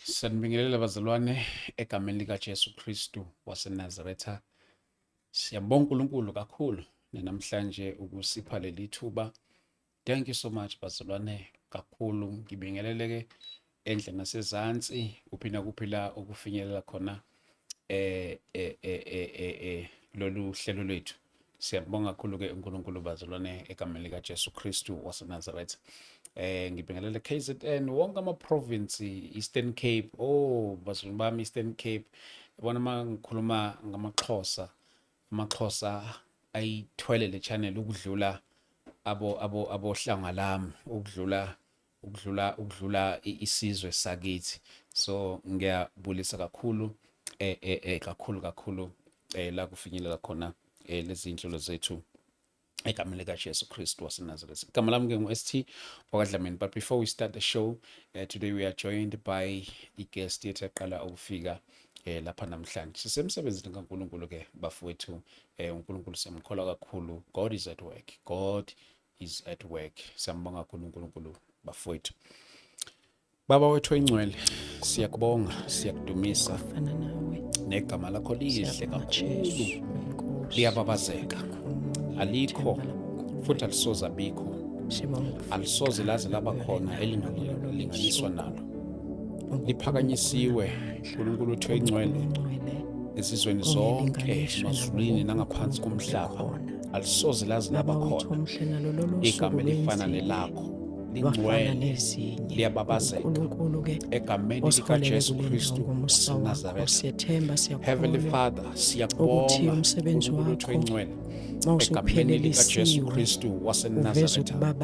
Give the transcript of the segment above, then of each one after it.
Sanibingelela bazalwane egameni likaJesu Kristu waseNazaretha. Siyambonga uNkulunkulu kakhulu namhlanje ukusipha leli thuba. Thank you so much bazalwane kakhulu. Ngibingelele endle nasezantsi uphina kuphila ukufinyelela khona lolu hlelo lwethu. Siyabonga kakhulu uNkulunkulu bazalwane egameni likaJesu Kristu waseNazaretha. Ngibingelele KZN wonke ama-province Eastern Cape. Bazalwane bami Eastern Cape, yabona uma ngikhuluma ngamaXhosa, amaXhosa ayithwele le channel ukudlula abohlanga lami, ukudlula isizwe sakithi. So ngiyabulisa kakhulu kakhulu la kufinyelela khona lezi inhlelo zethu egameni likaJesu Kristu waseNazaretha. Igama lami ngu-ST Wakadlamini. But before we start the show, today we are joined by i-guest yethu eqala ukufika lapha namhlanje. Sisemsebenzini kaNkulunkulu bafowethu. uNkulunkulu siyamkholwa kakhulu. God is at work. God is at work. Siyambonga kakhulu uNkulunkulu bafowethu. Baba wethu oyingcwele, siyakubonga, siyakudumisa. Negama lakho lihle kakhulu, liyababazeka. Alikho futhi alisoze abikho, alisoze laze laba khona elingalinganiswa nalo. Liphakanyisiwe uNkulunkulu wethu oyingcwele ezizweni zonke, emazulwini nangaphansi komhlaba. Alisoze laze laba khona igama elifana nelakho. Lingcwele, liyababazeka egameni likaJesu Kristu waseNazaretha. Heavenly Father, siyakubonga uNkulunkulu wethu oyingcwele egameni likaJesu Kristu waseNazaretha.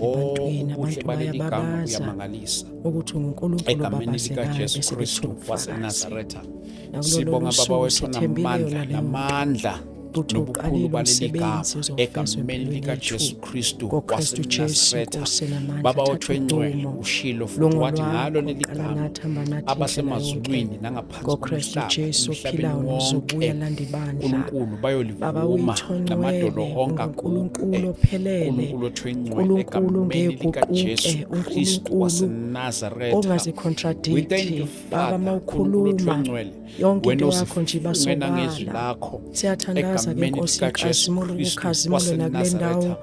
Ubuhle baleli gama buyamangalisa egameni likaJesu Kristu waseNazaretha. Sibonga Baba wethu namandla nobukhulu baleli gama egameni likaJesu Kristu waseNazaretha. Baba wethu oyingcwele ushilo futhi wathi ngalo leli gama abasemazulwini nangaphansi komhlaba, emhlabeni wonke uNkulunkulu bayolivuma namadolo onke uNkulunkulu wethu oyingcwele egameni likaJesu Kristu waseNazaretha. We thank you Father, uNkulunkulu wethu oyingcwele, wena uzifuna ngezwi lakho egameni likaJesu Kristu waseNazaretha.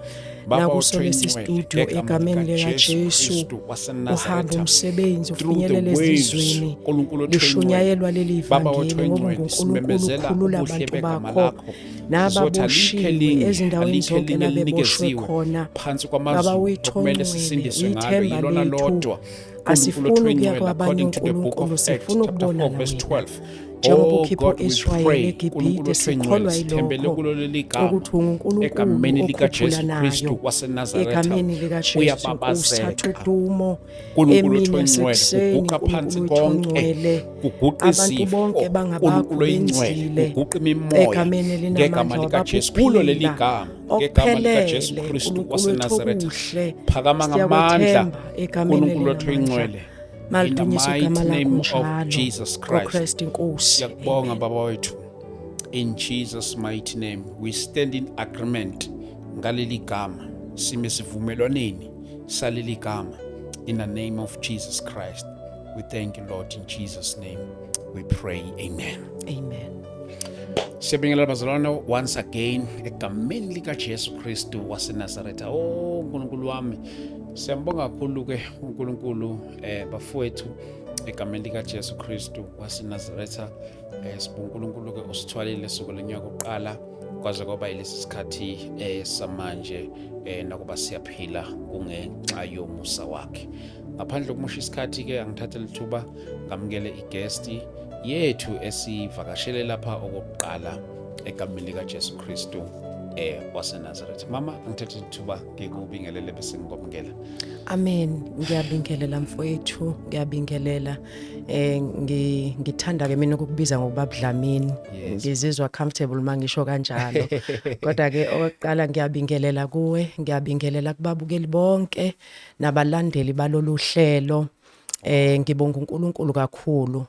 Baba wethu oyingcwele egameni likaJesu waseNazaretha, umsebenzi through the ufinyelele waves, ezizweni uNkulunkulu wethu lishunyayelwa leli Baba wethu vangeli ngoba oyingcwele, uNkulunkulu simemezela ukhulula ubuhle abantu begama bakho lakho. nababoshiwe ezindaweni zonke labeboshwe khona. Phansi Baba kwamazulu wethu okumele ongcwele, sisindiswe ngalo uyithemba yilona lethu. lodwa. Asifuni uNkulunkulu ukuya wethu kwabanye according to the book uNkulunkulu, of Acts sifuna chapter ukubona 4 verse wena. 12. Njengoba Oh ukhipha God, we u-Israyeli pray eGibhite, sikholwa sithembele yilokho kuleli gama ukuthi uNkulunkulu egameni okhuphula likaJesu Kristu nayo waseNazaretha. egameni likaJesu. Uyababazeka Usatha udumo uNkulunkulu wethu emini oyingcwele, yasekuseni, uguqa phansi uNkulunkulu wethu konke, ongcwele. uguqa Abantu izifo. bonke bangabakho uNkulunkulu oyingcwele, benzile uguqa imimoya egameni ngegama elinamandla likaJesu kulo leli wabaphila gama, ngegama likaJesu okuphelele. Kristu uNkulunkulu wethu waseNazaretha. okuhle, Phakama ngamandla siyakwethemba egameni uNkulunkulu wethu elinamandla. oyingcwele, in the Malidunyiswe igama mighty lakho name of njalo Jesus ngoKristu Christ. inkosi. Siyakubonga Amen. Baba wethu, in Jesus mighty name we stand in agreement ngaleli gama, sime sivumelwaneni saleli gama, in the name of Jesus Christ. We thank you Lord, in Jesus name we pray, amen. Amen. Siyabingelela bazalwane once again egameni likaJesu Kristu waseNazaretha. uNkulunkulu wami, siyambonga kakhulu uNkulunkulu bafowethu egameni likaJesu Kristu waseNazaretha. Sibonga uNkulunkulu usithwalile suku lenyanga oqala kwaze kwaba yilesi sikhathi samanje, nakuba siyaphila kungenxa yomusa wakhe. Ngaphandle kokumusha isikhathi angithathe lithuba ngamukele i-guest yethu esivakashele lapha okokuqala egameni likaJesu Kristu waseNazaretha. Mama, ngithathe ithuba ngikubingelele bese ngikubongela. Amen. Ngiyabingelela mfowethu, ngiyabingelela. Ngithanda ke mina ukukubiza ngobaba Dlamini. Ngizizwa comfortable mangisho kanjalo. Kodwa ke oqala ngiyabingelela kuwe, ngiyabingelela kubabukeli bonke nabalandeli balolu hlelo. Ngibonga uNkulunkulu kakhulu.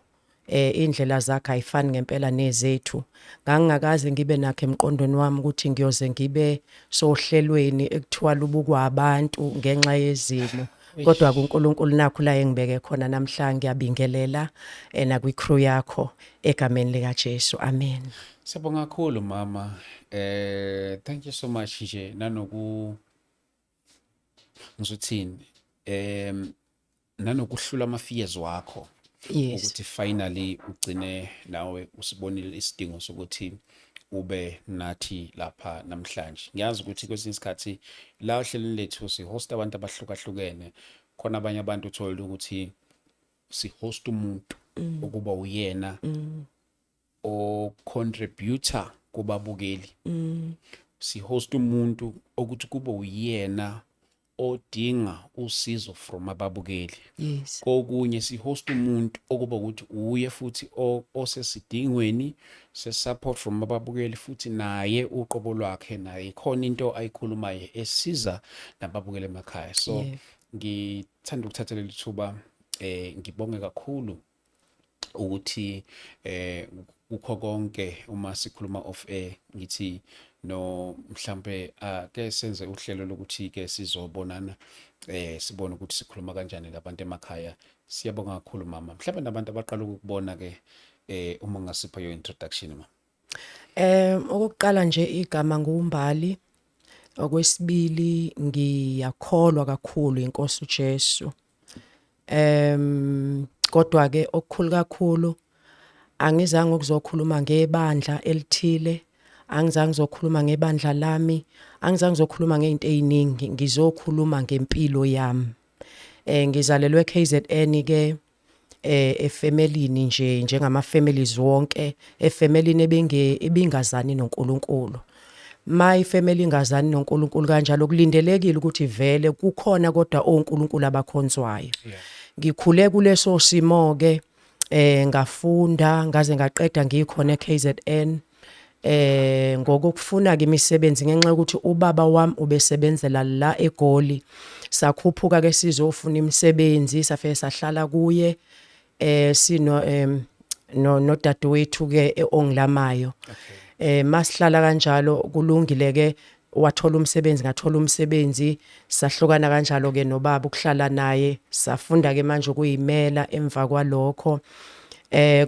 Indlela zakhe ayifani ngempela nezethu. Ngangakaze ngibe nakho emqondweni wami ukuthi ngiyoze ngibe sohlelweni ekuthiwa lubukwa abantu ngenxa yezimo. kodwa kuNkulunkulu nakho la engibeke khona namhlanje ngiyabingelela nakwi crew yakho egameni lika Jesu amen. Siyabonga kakhulu mama. Thank you so much nje ngizothini nanokuhlula ama-fears wakho Yes. ukuthi finally ugcine nawe usibonile isidingo sokuthi ube nathi lapha namhlanje. Ngiyazi ukuthi kwesinye isikhathi la ohlelweni lethu sihost abantu abahlukahlukene, khona abanye abantu uthola ukuthi sihost umuntu ukuba uyena o contributor kubabukeli. Sihost umuntu ukuthi kube uyena odinga usizo from ababukeli. Yes. Kokunye sihost umuntu okuba ukuthi uye futhi osesidingweni se-support from ababukeli, futhi naye uqobo lwakhe naye khona into ayikhulumayo esiza nababukeli emakhaya. So ngithanda ukuthathela lithuba ngibonge kakhulu ukuthi ukho konke uma sikhuluma off air ngithi no mhlambe ke senze uhlelo lokuthi ke sizobonana sibone ukuthi sikhuluma kanjani labantu emakhaya. Siyabonga kakhulu mama. Mhlawumbe nabantu abaqala ukubona ke uma ngasipha your introduction mama. Okokuqala nje igama nguMbali. Okwesibili ngiyakholwa kakhulu inkosi uJesu. Kodwa ke okukhulu kakhulu angizange ukuzokhuluma ngebandla elithile, angizange ngizokhuluma ngebandla lami, angizange ngizokhuluma ngeinto eziningi, ngizokhuluma ngempilo yami. Ngizalelwe KZN ke efamilini nje njengama families wonke, efamilini ebingazani noNkulunkulu. My family ingazani noNkulunkulu kanjalo kulindelekile ukuthi vele kukhona kodwa oNkulunkulu abakhonzwayo. Ngikhule kuleso simo ke ngafunda ngaze ngaqeda ngikhona eKZN ngokufuna ke imisebenzi ngenxa ukuthi ubaba wami ubesebenzela la eGoli. Sakhuphuka ke sizofuna imisebenzi, safike sahlala kuye sino no dadewethu ke ongilamayo. Masihlala kanjalo kulungile ke wathola umsebenzi, ngathola umsebenzi, sahlukana kanjalo ke nobaba ukuhlala naye, safunda ke manje ukuyimela emva kwalokho.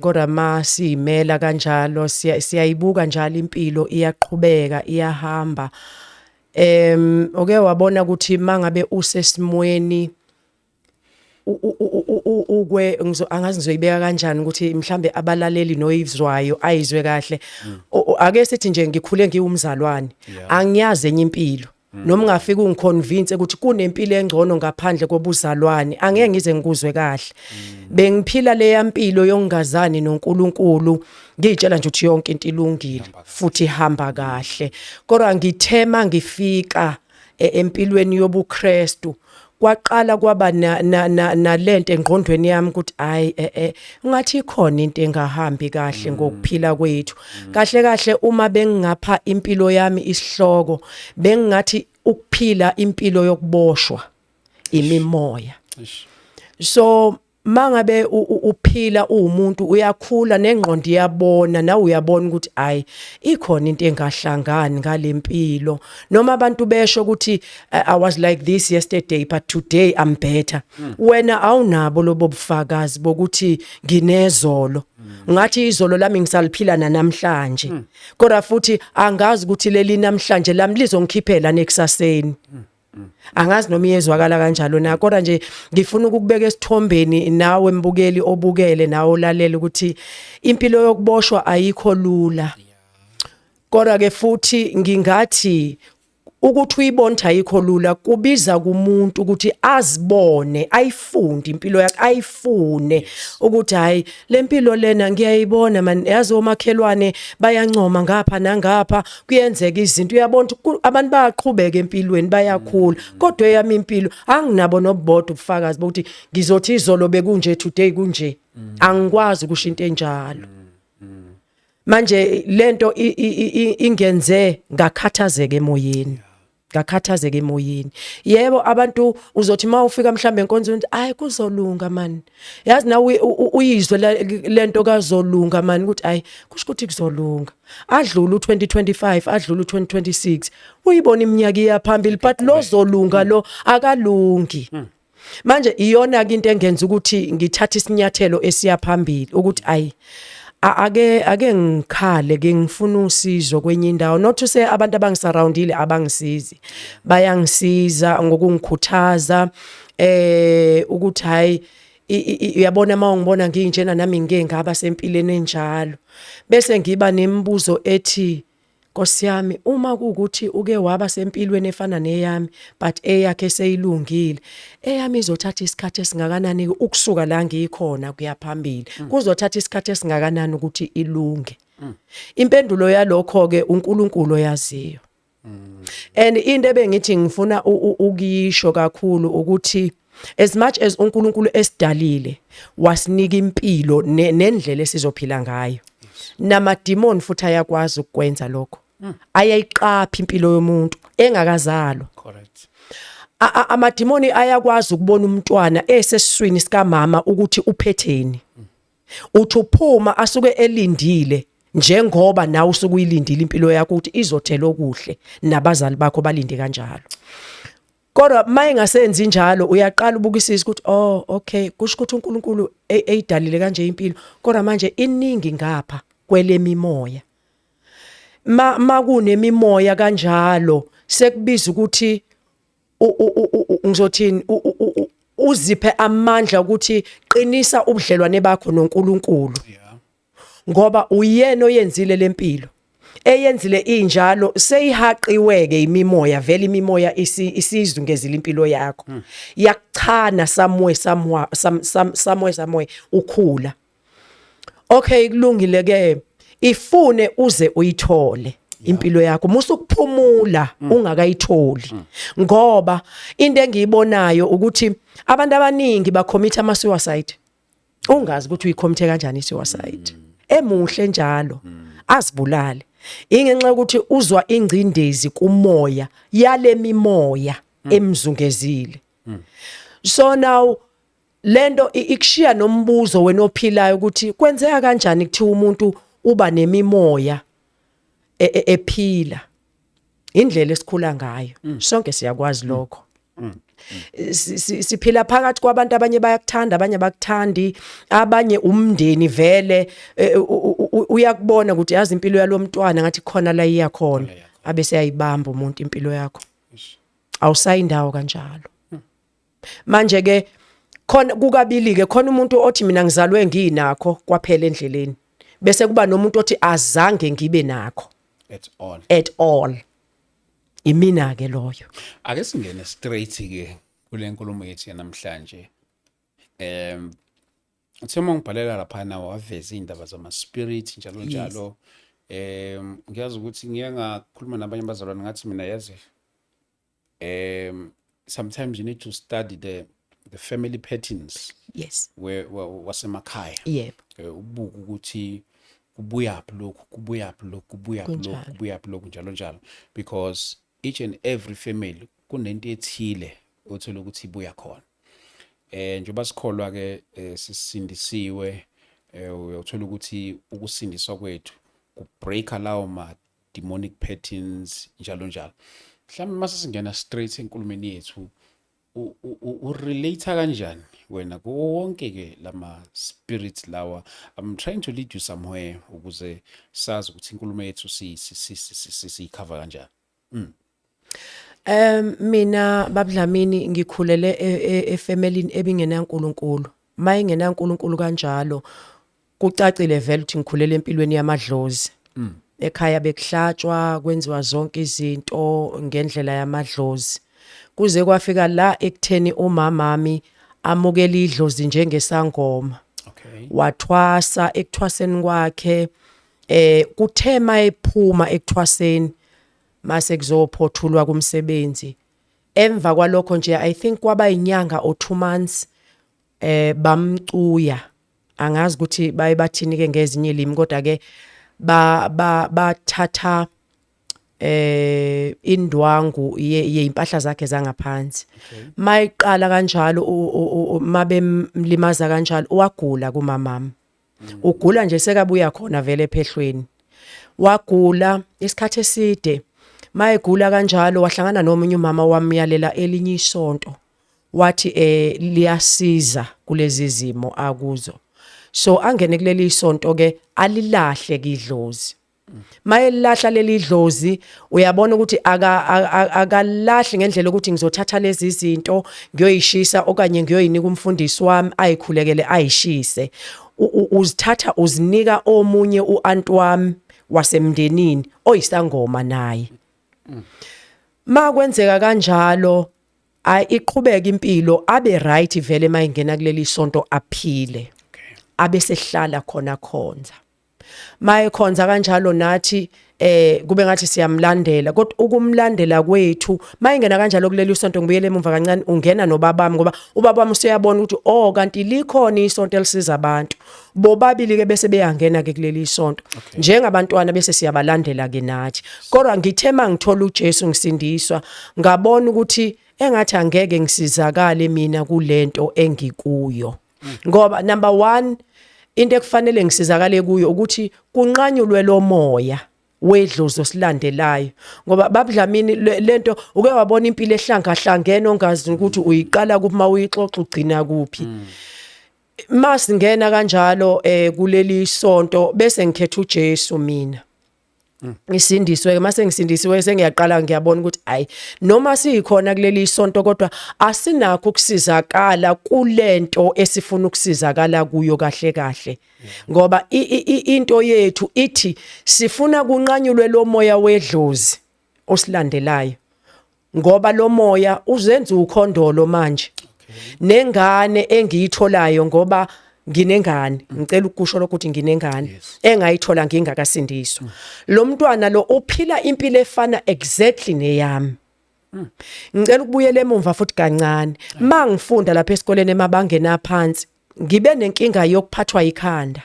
Kodwa masiyimela kanjalo siyayibuka njalo impilo iyaqhubeka iyahamba. Oke wabona ukuthi mangabe usesimweni angazi ngizoyibeka kanjani ukuthi mhlambe abalaleli noyizwayo ayizwe kahle. Ake sithi nje ngikhule ngiwumzalwane, angiyazi enye impilo. Noma ungafika ungiconvince ukuthi kunempilo engcono ngaphandle kobuzalwane, angeke ngize ngikuzwe kahle. Bengiphila leya mpilo yongazani noNkulunkulu, ngitshela nje ukuthi yonke into ilungile futhi ihamba kahle. Kodwa ngithema ngifika empilweni yobuKristu, kwaqala kwaba nalento engqondweni yami ukuthi hayi ungathi ikhona into engahambi kahle ngokuphila kwethu. Kahle kahle uma bengingapha impilo yami isihloko, bengingathi ukuphila impilo yokuboshwa imimoya. So mangabe uphila umuntu uyakhula nengqondo iyabona, nawe uyabona ukuthi hayi ikhona into engahlangani ngalempilo. Noma abantu besho ukuthi I was like this yesterday but today I'm better. Wena awunabo lobo bufakazi bokuthi nginezolo. Ngathi izolo lami ngisaliphila namhlanje. Kodwa futhi angazi ukuthi leli namhlanje lami lizongikhiphela nekusaseni. Angazi noma iyezwakala kanjalo na, kodwa nje ngifuna ukubeka esithombeni nawe mbukeli obukele nawe olalela ukuthi impilo yokuboshwa ayikho lula. Kodwa ke futhi ngingathi ukuthi uyibone ayikho lula kubiza kumuntu ukuthi azibone, ayifunde impilo yakhe, ayifune ukuthi hayi lempilo lena ngiyayibona man, yazi omakhelwane bayancoma ngapha nangapha, kuyenzeka izinto, uyabona abantu bayaqhubeka empilweni bayakhula. Kodwa eyami impilo anginabo nobodwa ubufakazi bokuthi ngizothi izolo bekunje today kunje. Angikwazi ukusho into enjalo. Manje lento ingenze ngakhathazeka emoyeni. Ngakhathazeka emoyeni. Yebo abantu uzothi mawufika mhlambe enkonzweni hayi kuzolunga man. Yazi nawe uyizwe lento kazolunga man ukuthi hayi kusho ukuthi kuzolunga. Adlula u2025, adlula u2026. Uyibona iminyaka iyaphambili but lo zolunga lo akalungi. Manje iyona into engenza ukuthi ngithathe isinyathelo esiyaphambili ukuthi ayi ake ngikhale ke ngifuna usizo kwenye indawo, not to say abantu abangisurroundile abangisizi, bayangisiza ngokungikhuthaza ukuthi hayi uyabona mawungibona nginjena nami ngeke ngaba sempilweni enjalo, bese ngiba nemibuzo ethi Nkosi yami, uma kuukuthi uke waba sempilweni efana neyami but eyakhe seyilungile, eyami izothatha isikhathi esingakanani ukusuka la ngikhona kuya phambili, kuzothatha isikhathi esingakanani ukuthi ilunge. Impendulo yalokho ke uNkulunkulu oyaziyo. And into ebengithi ngifuna ukuyisho kakhulu ukuthi as much as uNkulunkulu esidalile wasinika impilo nendlela esizophila ngayo, namademon futhi ayakwazi ukwenza lokho. Ayayiqapha impilo yomuntu engakazalwa. Correct. Amademoni ayakwazi ukubona umntwana esesiswini sikamama ukuthi uphetheni. Uthi uphuma asuke elindile njengoba nawe usuke uyilindile impilo yakho ukuthi izothela okuhle nabazali bakho balinde kanjalo. Kodwa mayingasenzi njalo uyaqala ubukisisa ukuthi oh okay kusho ukuthi uNkulunkulu eyidalile kanje impilo, kodwa manje iningi ngapha kwelemimoya. Makunemimoya kanjalo sekubiza ukuthi ngizothini uziphe amandla ukuthi qinisa ubudlelwane bakho noNkulunkulu. Ngoba uyena oyenzile lempilo, eyenzile injalo seyihaqiweke imimoya, vele imimoya isizungezile impilo yakho, yakuchana somewhere ukhula. Okay kulungile ke ifune uze uyithole impilo yakho musukuphumula ungakayitholi, ngoba into engiyibonayo ukuthi abantu abaningi bacommit ama-suicide ungazi ukuthi uyicommit kanjani i-suicide emuhle njalo azibulale, ingenxa yokuthi uzwa ingcindezi kumoya yale mimoya emzungezile. So now lento ikushiya nombuzo wena ophilayo ukuthi kwenzeka kanjani kuthi umuntu uba nemimoya ephila, indlela esikhula ngayo sonke siyakwazi lokho. Siphila phakathi kwabantu abanye bayakuthanda abanye bakuthandi, abanye umndeni vele uyakubona ukuthi yazi impilo yalomntwana ngathi khona la iyakhona abese ayibamba umuntu impilo yakho, awusayindawo kanjalo. Manje ke khona kukabili ke khona umuntu othi mina ngizalwe nginakho kwaphela endleleni, bese kuba nomuntu othi azange ngibe nakho at all. Imina ke loyo. Ake singene straight ke kule nkulumo yethu namhlanje. Uthema ngibhalela lapha na waveza indaba zama spirit njalo njalo. Ngiyazi ukuthi ngiyeke ngakhuluma nabanye abazalwane ngathi mina yazi sometimes you need to study the family patterns. Yes. Where wasemakhaya. Yep. Ubuka ukuthi kubuyaphi lokhu kubuyaphi lokhu kubuyaphi lokhu njalo njalo, because each and every family kunento ethile othola ukuthi ibuya khona. Njengoba sikholwa ke sisindisiwe, uyothola ukuthi ukusindiswa kwethu kubreaka lawo ma demonic patterns njalo njalo. Mhlawumbe mase singena straight enkulumeni yethu urelate kanjani wena konke ke lama spirits lawa? I'm trying to lead you somewhere ukuze sazi ukuthi inkulumo yethu siyicover kanjani. Mina babudlamini ngikhulele efamilini ebingena uNkulunkulu. Mayingena uNkulunkulu kanjalo kucacile vele ukuthi ngikhulele empilweni yamadlozi. Ekhaya bekuhlatshwa kwenziwa zonke izinto ngendlela yamadlozi. Kuze kwafika la ekutheni umamami amukela idlozi njengesangoma. Okay. Wathwasa ekuthwaseni kwakhe kuthema ephuma ekuthwaseni mase kuzophothulwa kumsebenzi. Emva kwalokho nje I think kwaba inyanga or 2 months bamcuya. Angazi ukuthi bathini ke ngezinye ilimi kodwa ke bathatha indwangu yeimpahla zakhe zangaphansi. Mayiqala kanjalo mabe mlimaza kanjalo wagula kumamami. Ugula nje sekabuya khona vele ephehlweni. Wagula isikhathi eside. Mayegula kanjalo wahlangana nomunye umama wamyalela elinye isonto wathi liyasiza kulezi zimo akuzo. So angene kuleli isonto ke alilahle kidlozi. Mayelahla leli dlozi uyabona ukuthi akalahle ngendlela ukuthi ngizothatha lezi zinto ngiyoyishisa okanye ngiyoyinika umfundisi wami ayikhulekele ayishise. Uzithatha uzinika omunye uanti wami wasemndenini oyisangoma naye. Makwenzeka kanjalo iqhubeka impilo abe right vele mayingena kuleli sonto aphile. Abe sehlala khona khonza. Maye khonza kanjalo nathi kube ngathi siyamlandela kodwa ukumlandela kwethu mayingena kanjalo kuleli sonto ngibuyele emuva kancane ungena nobabami ngoba ubabami useyabona ukuthi kanti likhona isonto elisiza abantu bobabili ke bese beyangena ke kuleli sonto njengabantwana bese siyabalandela ke nathi kodwa ngithema ngithola uJesu ngisindiswa ngabona ukuthi engathi angeke ngisizakale mina kulento engikuyo ngoba number 1 into ekufanele ngisizakale kuyo ukuthi kunqanyulwe lo moya wedlozi osilandelayo ngoba babudlamini lento uke wabona impilo ehlangahlangene ongazi ukuthi uyiqala kuphi mawuyixoxa ugcina kuphi masingena kanjalo kuleli sonto bese ngikhetha uJesu mina ngisindiswe ke mase ngisindisiwe sengiyaqala ngiyabona ukuthi hayi noma sikhona kuleli sonto kodwa asinakho ukusizakala kulento esifuna ukusizakala kuyo kahle kahle ngoba into yethu ithi sifuna kunqanyulwe lo moya wedlozi osilandelayo ngoba lo moya uzenza ukhondolo manje nengane engiyitholayo ngoba nginengane ngicela ukusho lokuthi nginengane engayithola ngingakasindiswa lo mntwana lo uphila impilo efana exactly neyami ngicela ukubuyela emumva futhi kancane mangifunda lapha esikoleni emabangeni aphansi ngibe nenkinga yokuphathwa ikhanda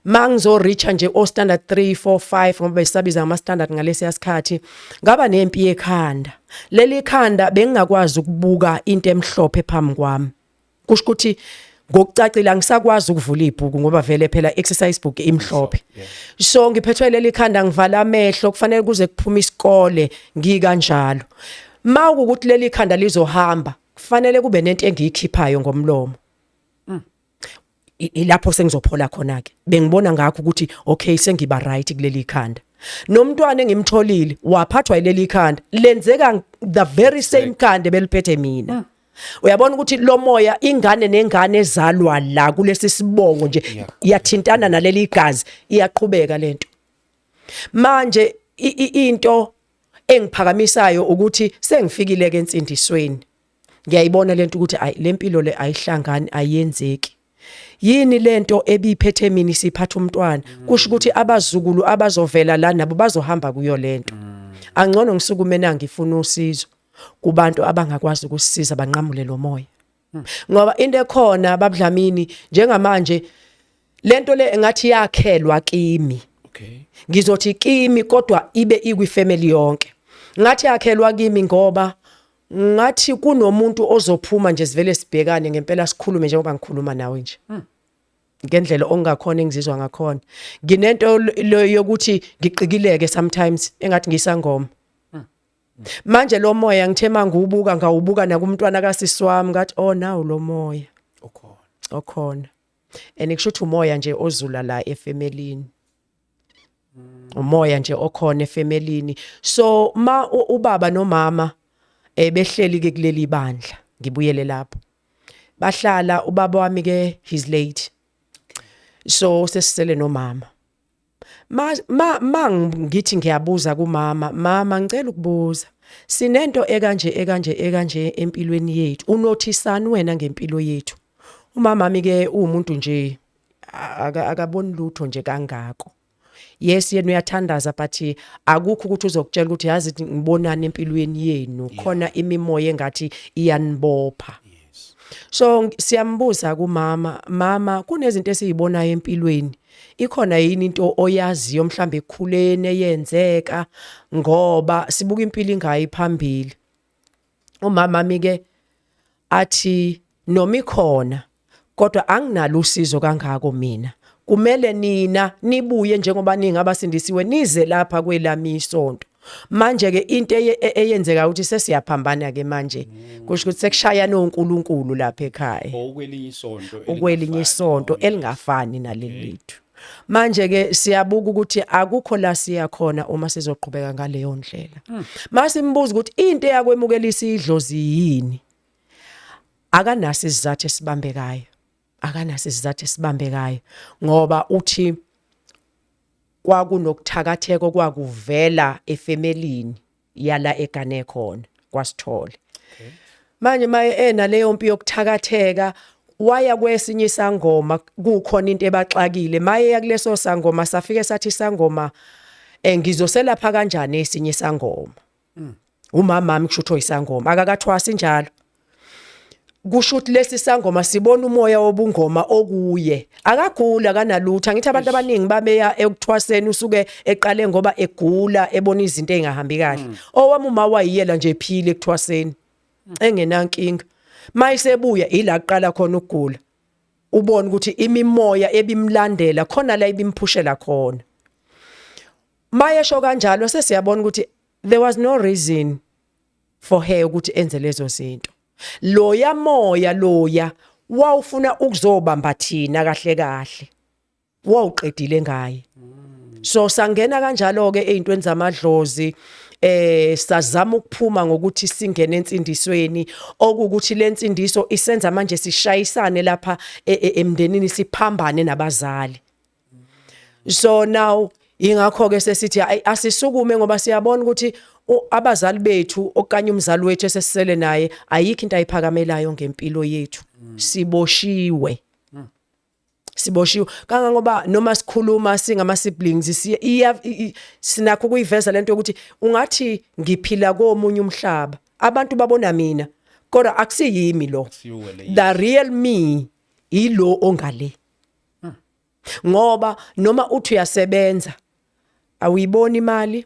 mangizo reacha nje o standard 3 4 5 ngoba besabiza ama standard ngalesi yasikhathi ngaba nempi yekhanda leli khanda bengingakwazi ukubuka into emhlophe phambi kwami kusho ukuthi ngokucacile angisakwazi ukuvula ibhuku ngoba vele phela exercise book imhlophe so ngiphethwe leli khanda ngivala amehlo kufanele kuze kuphuma isikole ngikanjalo mawukuthi leli khanda lizohamba kufanele kube nento engiyikhiphayo ngomlomo ilapho sengizophola khona ke bengibona ngakho ukuthi okay sengiba right kuleli khanda nomntwana engimtholile waphathwa ileli khanda lenzeka the very same khanda beliphethe mina uyabona ukuthi lo moya ingane nengane ezalwa la kulesi sibongo nje iyathintana naleli igazi iyaqhubeka lento manje into engiphakamisayo ukuthi sengifikile ke ensindisweni ngiyayibona lento ukuthi lempilo le ayihlangani ayenzeki yini lento ebiphethe mina siphatha umntwana kusho ukuthi abazukulu abazovela la nabo bazohamba kuyo lento angcono ngisukumena ngifuna usizo kubantu abangakwazi ukusisiza banqamule lo moya ngoba into ekhona babudlamini njengamanje lento le engathi yakhelwa kimi ngizothi kimi kodwa ibe ikwifamily yonke ngathi yakhelwa kimi ngoba ngathi kunomuntu ozophuma nje sivele sibhekane ngempela sikhulume njengoba ngikhuluma nawe nje ngendlela ongakhona engizizwa ngakhona nginento yokuthi ngiqikileke sometimes engathi ngisangoma manje lo moya ngithema ngubuka ngawubuka nakumntwana kasisi wami ngathi nawu lo moya okhona enikusho ukuthi umoya nje ozula la efamilini umoya nje okhona efamilini so ma ubaba nomama behleli ke kuleli bandla ngibuyele lapho bahlala ubaba wami ke he's late so sesisele nomama ngithi ngiyabuza kumama mama ngicela ukubuza sinento ekanje empilweni yethu unothisani wena ngempilo yethu umama wami ke umuntu nje akaboni lutho nje kangako yes yena uyathandaza but akukho ukuthi uzokutshela ukuthi yazi ngibonana empilweni yenu khona imimoya engathi iyanibopha so siyambuza kumama mama kunezinto esizibonayo empilweni ikhona yini into oyaziyo mhlambe ekukhuleni eyenzeka ngoba sibuka impilo ingayi phambili umama mami ke athi noma ikhona kodwa anginalo usizo kangako mina kumele nina nibuye njengoba ningabasindisiwe nize lapha kwelami isonto manje ke into eyenzeka ukuthi sesiyaphambana ke manje kusho ukuthi sekushaya noNkulunkulu lapha ekhaya ukwelinye isonto elingafani naleli lethu. Manje ke siyabuka ukuthi akukho la siya khona uma sizoqhubeka ngaleyo ndlela. Masimbuza ukuthi into yakwemukelisa idlozi yini? Akanasi isizathu esibambekayo. Akanasi isizathu esibambekayo ngoba uthi kwakunokuthakatheka kwakuvela efemelini yala egane khona kwaSithole. Manje maye leyo mpi yokuthakatheka waya kwesinye isangoma kukhona into ebaxakile maye yakuleso sangoma safike sathi sangoma ngizoselapha kanjani esinye isangoma. Umamami kusho ukuthi isangoma akakathwasi njalo. Kusho ukuthi lesi sangoma sibona umoya wobungoma okuye akagula kanalutho. Ngithi abantu abaningi babeya ekuthwaseni usuke eqale ngoba egula ebona izinto ezingahambi kahle. Owami uma wayiyela nje ephile ekuthwaseni engenankinga. Mayisebuya ila kuqala khona ukugula. Ubone ukuthi imimoya ebimlandela khona la ibimphushela khona. Mayesho kanjalo sesiyabona ukuthi there was no reason for her ukuthi enze lezo zinto. Loya moya loya wawufuna ukuzobamba thina kahle kahle. Wawuqedile ngaye. So sangena kanjalo ke ezintweni zamadlozi sazama ukuphuma ngokuthi singene entsindisweni okuthi lensindiso isenza manje sishayisane lapha emndenini siphambane nabazali. So now ingakho ke sesithi asisukume ngoba siyabona ukuthi abazali bethu okanye umzali wethu esesisele naye ayikho into ayiphakamelayo ngempilo yethu. Siboshiwe. Siboshiwe kangangoba noma sikhuluma singama siblings sinakho kuyiveza lento ukuthi ungathi ngiphila komunye umhlaba abantu babona mina kodwa akusiyimi lo. The real me ilo ongale. Ngoba noma uthi uyasebenza awuyiboni imali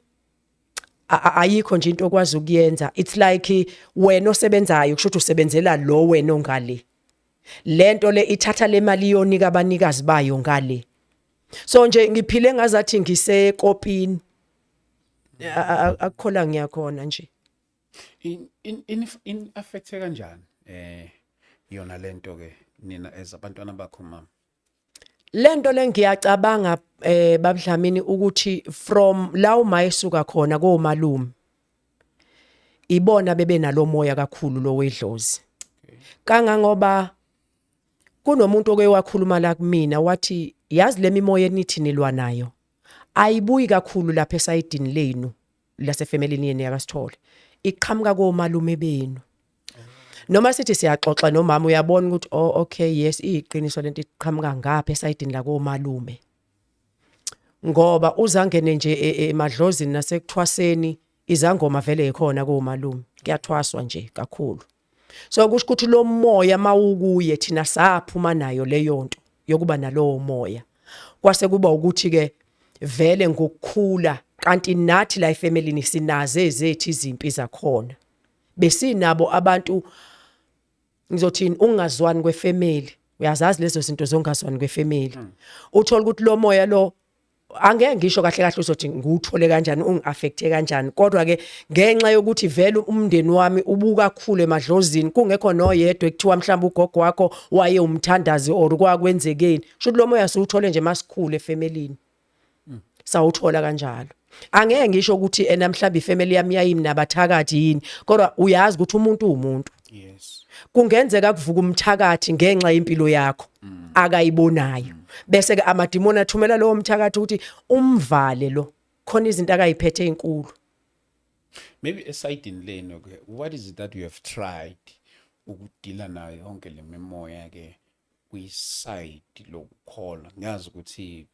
ayikho nje into okwazi ukuyenza. It's like wena osebenzayo kusho ukuthi usebenzela lo wena ongale. Lento le ithatha le mali yonika abanikazi bayo ngale. So nje ngiphile ngazathi ngisekopini. Akukhola ngiyakhona nje. In affect kanjani yona lento ke nina as abantwana bakho mama? Lento le ngiyacabanga babudlamini ukuthi from la umayisuka khona komalume ibona bebe nalomoya kakhulu lo wedlozi. Kangangoba kunomuntu oke wakhuluma la kumina wathi yazi lemimoya enithi nilwa nayo ayibuyi kakhulu lapha esayidini lenu lasefamilini yenu yakaSithole iqhamuka komalume benu. Noma sithi siyaxoxa nomama uyabona ukuthi okay yes iqiniso lento iqhamuka ngapha esayidini la komalume. Ngoba uzangene nje emadlozini nasekuthwaseni izangoma vele ekhona komalume kuyathwaswa nje kakhulu. So kusho ukuthi lo moya mawukuye thina saphuma nayo leyo nto yokuba nalowo moya. Kwase kuba ukuthi ke vele ngokukhula kanti nathi la efamilini sinaze ezethu izimpi zakhona. Besinabo abantu ngizothini ungazwani kwefamily. Uyazazi lezo zinto zongazwani kwefamily. Uthola ukuthi lo moya lo angeke ngisho kahle kahle uzothi nguthole kanjani ungiaffecte kanjani kodwa ke ngenxa yokuthi vele umndeni wami ubuka kakhulu emadlozini kungekho noyedwa ekuthiwa mhlawumbe ugogo wakho waye umthandazi or kwakwenzekeni sho lo moya siwuthole nje masikhulu efamilini sawuthola kanjalo. Angeke ngisho ukuthi mhlawumbe ifamily yami yayimi nabathakathi yini kodwa uyazi ukuthi umuntu umuntu. Yes. Kungenzeka kuvuka umthakathi ngenxa yempilo yakho akayibonayo bese ke amadimoni athumela lo mthakathi ukuthi umvale lo khona izinto akayiphethe ezinkulu. Maybe esayidini leno ke what is it that you have tried ukudila nayo yonke le memoya ke kwiside lokukhola? Ngiyazi ukuthi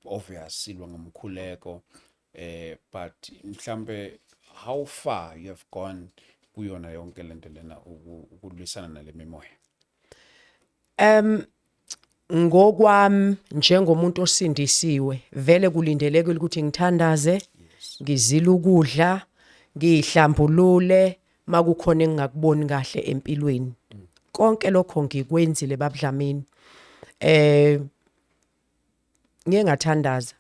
obvious silwa ngomkhuleko but mhlambe how far you have gone kuyona yonke lento lena ukulwisana nale memoya? Ngokwami njengomuntu osindisiwe vele kulindeleke ukuthi ngithandaze, ngizile ukudla, ngihlambulule makukhona engingakuboni kahle empilweni. Konke lokho ngikwenzile babudlamini. Ngeke ngathandaza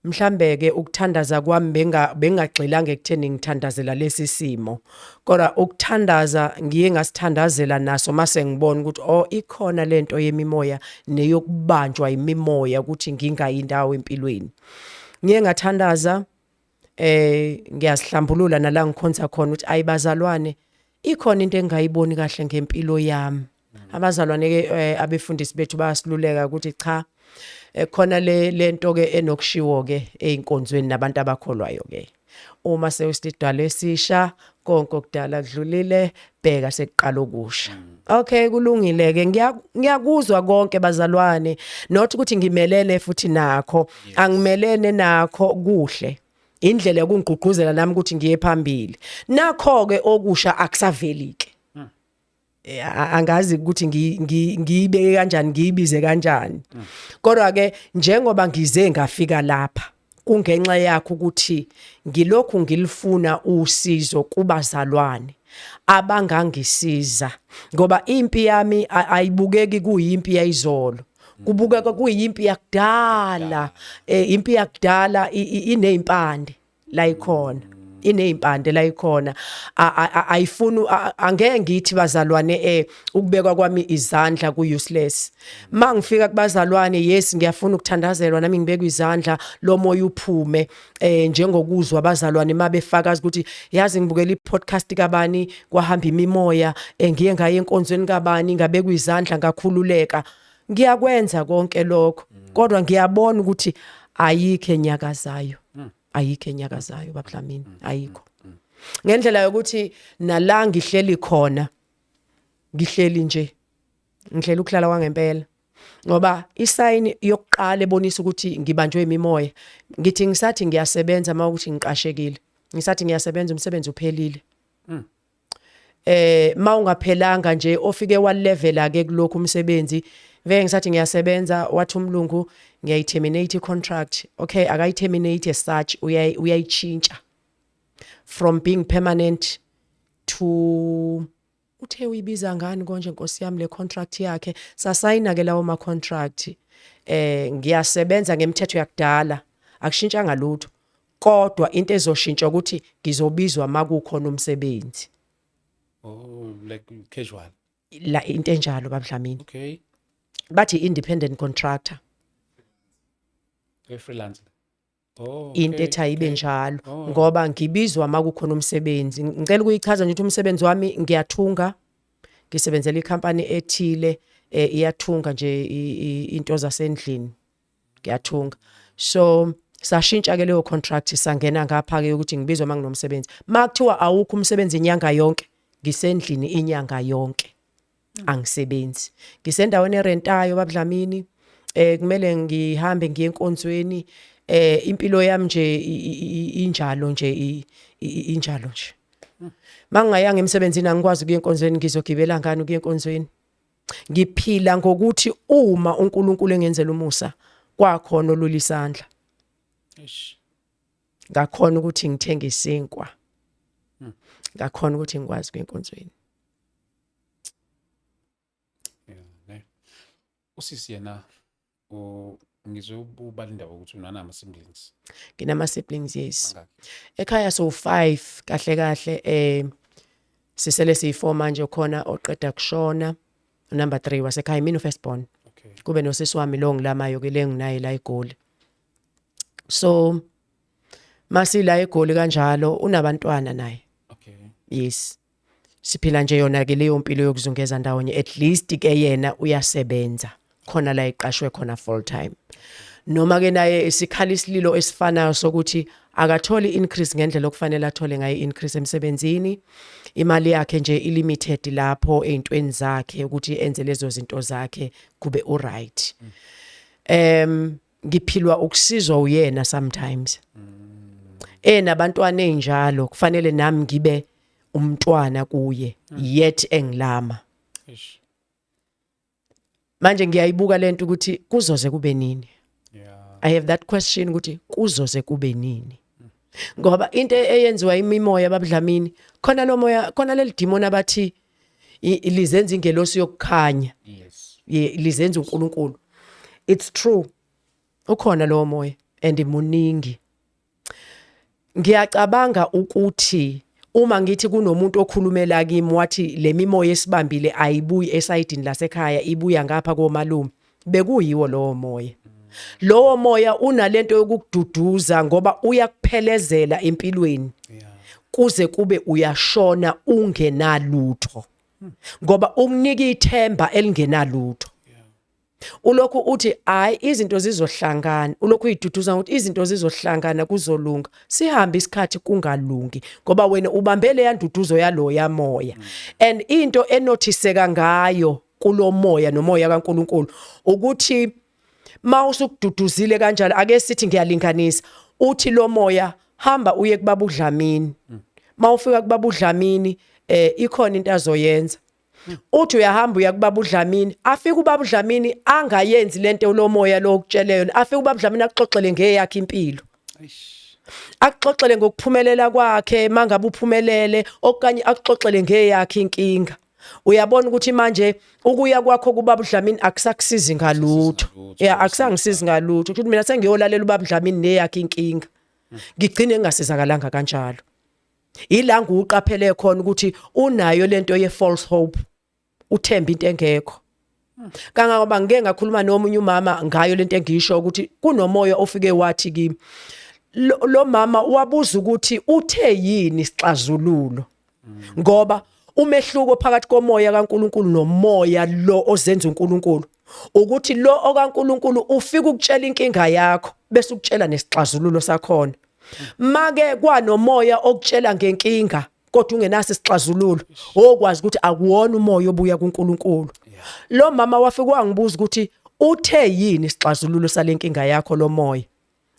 mhlambe ke ukuthandaza kwami bengagxilanga ekutheni ngithandazela lesi simo kodwa ukuthandaza ngiye ngasithandazela naso mase ngibona ukuthi ikhona lento yemimoya neyokubanjwa imimoya ukuthi ngingayindawo empilweni ngiye ngathandaza ngiyasihlambulula nala ngikhonza khona ukuthi ayibazalwane ikhona into engayiboni kahle ngempilo yami abazalwane ke abefundisi bethu bayasiluleka ukuthi cha khona lento ke enokushiwo ke einkonzweni nabantu abakholwayo ke uma sewusidalwa esisha konke okudala kudlulile bheka sekuqala okusha okay kulungile ke ngiyakuzwa konke bazalwane not ukuthi ngimelene futhi nakho angimelene nakho kuhle indlela yokungigqugquzela nami ukuthi ngiye phambili nakho ke okusha akusavelike angazi ukuthi ngiyibeke kanjani ngiyibize kanjani kodwa ke njengoba ngize ngafika lapha kungenxa yakho ukuthi ngilokhu ngilifuna usizo kubazalwane abangangisiza ngoba impi yami ayibukeki kuyimpi yayizolo kubukeka kuyimpi yakudala impi yakudala inezimpande la ikhona inezimpande la ikhona ayifuni angeke ngithi bazalwane ukubekwa kwami izandla ku useless mangifika kubazalwane yes ngiyafuna ukuthandazelwa nami ngibekwe izandla lo moya uphume njengokuzwa abazalwane mabefakaza ukuthi yazi ngibukela i-podcast kabani kwahamba imimoya ngiye ngaye enkonzweni kabani ngabekwe izandla ngakhululeka ngiyakwenza konke lokho kodwa ngiyabona ukuthi ayikho enyakazayo ayikho enyakazayo baPlamini ayikho ngendlela yokuthi nala ngihleli khona ngihleli nje ngihlela ukuhlala kwangempela ngoba isayini yokuqala ebonisa ukuthi ngibanjwe imimoya ngithi ngisathi ngiyasebenza mawukuthi ngiqashekile ngisathi ngiyasebenza umsebenzi uphelile mawungaphelanga nje ofike wa level ake kulokho umsebenzi veke ngisathi ngiyasebenza wathi umlungu ngiyayiterminate i-contract okay akayiterminate as such uyayichintsha from being permanent to uthe uyibiza ngani konje Nkosi yami le contract yakhe sasayina ke lawo ma contract ngiyasebenza ngemithetho yakudala akushintshanga lutho kodwa into ezoshintsha ukuthi ngizobizwa makukhona umsebenzi like casual la into enjalo baPlamini okay bathi independent contractor freelancer into ethayibe njalo ngoba ngibizwa makukhona umsebenzi ngicela ukuyichaza nje ukuthi umsebenzi wami ngiyathunga ngisebenzela icompany ethile iyathunga nje into zasendlini ngiyathunga so sashintsha ke leyo contract sangena ngapha ke ukuthi ngibizwa manginomsebenzi makuthiwa awukho umsebenzi inyanga yonke ngisendlini inyanga yonke angisebenzi ngisendaweni erentayo baPlamini kumele ngihambe ngiye enkonzweni impilo yami nje injalo nje injalo nje mangayanga emsebenzini angikwazi ukuya enkonzweni ngizogibela ngani ukuya enkonzweni ngiphila ngokuthi uma uNkulunkulu engenzela umusa kwakhona olulisandla ngakhona ukuthi ngithenge isinkwa ngakhona ukuthi ngikwazi ukuya enkonzweni usisi yena ngizobala indaba ukuthi unana siblings nginama siblings yes ekhaya so 5 kahle kahle sisele siyi4 manje khona oqeda kushona number 3 wasekhaya mina first born okay kube nosisi wami lo ngilamayo ke lenginaye la eGoli so masila eGoli kanjalo unabantwana naye okay yes siphila nje yona ke leyo mpilo yokuzungeza ndawonye at least ke yena uyasebenza khona la iqashwe khona full time noma ke naye isikhala isililo esifanayo sokuthi akatholi increase ngendlela okufanele athole ngayo increase emsebenzini imali yakhe nje ilimited lapho ezintweni zakhe ukuthi enze lezo zinto zakhe kube alright ngiphilwa ukusizwa uyena sometimes nabantwana enjalo kufanele nami ngibe umntwana kuye yet engilama manje ngiyayibuka lento ukuthi kuzoze kube nini I have that question ukuthi kuzoze kube nini ngoba into eyenziwa imimoya baBdlamini khona lo moya khona leli demon abathi lizenza ingelosi yokukhanya yes lizenza uNkulunkulu it's true ukhona lo moya and muningi. Ngiyacabanga ukuthi uma ngithi kunomuntu okhulumela kimi wathi le mimoya esibambile ayibuyi esayidini lasekhaya ibuya ngapha komalume, bekuyiwo lowo moya. Lowo moya unalento yokukududuza ngoba uyakuphelezela empilweni kuze kube uyashona ungenalutho, ngoba ukunika ithemba elingenalutho. Ulokhu uthi hayi izinto zizohlangana, ulokhu uyiduduza ukuthi izinto zizohlangana kuzolunga, sihambe isikhathi kungalungi ngoba wena ubambele yanduduzo yalo yamoya. And into enothiseka ngayo kulo moya nomoya kaNkuluNkulu ukuthi mawusukududuzile kanjalo, ake sithi ngiyalinganisa, uthi lo moya hamba uye kubaba uDlamini. Mawufika kubaba uDlamini ikhona into azoyenza. Uthi uyahamba uya kubaba uDlamini, afike ubaba uDlamini angayenzi lento lo moya lo okutshela yona, afike ubaba uDlamini axoxele ngeyakhe impilo. Akuxoxele ngokuphumelela kwakhe mangabe uphumelele, okanye akuxoxele ngeyakhe inkinga. Uyabona ukuthi manje ukuya kwakho kubaba uDlamini akusakusizi ngalutho. Akusangisizi ngalutho. Ukuthi mina sengiyolalela ubaba uDlamini neyakhe inkinga. Ngigcine ngingasizakala kanjalo. Ila nguqaphele khona ukuthi unayo lento ye false hope. Uthemba into engekho. Kangangoba ngeke ngakhuluma nomunye umama ngayo lento engisho ukuthi kunomoya ofike wathi kimi. Lo mama wabuza ukuthi uthe yini isixazululo. Ngoba umehluko phakathi komoya kaNkuluNkulu nomoya lo ozenza uNkuluNkulu ukuthi lo okaNkuluNkulu ufika ukutshela inkinga yakho bese ukutshela nesixazululo sakhona. Make kwanomoya okutshela ngenkinga kodwa ungenaso isixazululo, okwazi ukuthi akuwona umoya obuya kuNkuluNkulu. Lo mama wafika wangibuza ukuthi uthe yini isixazululo salenkinga yakho lo moya.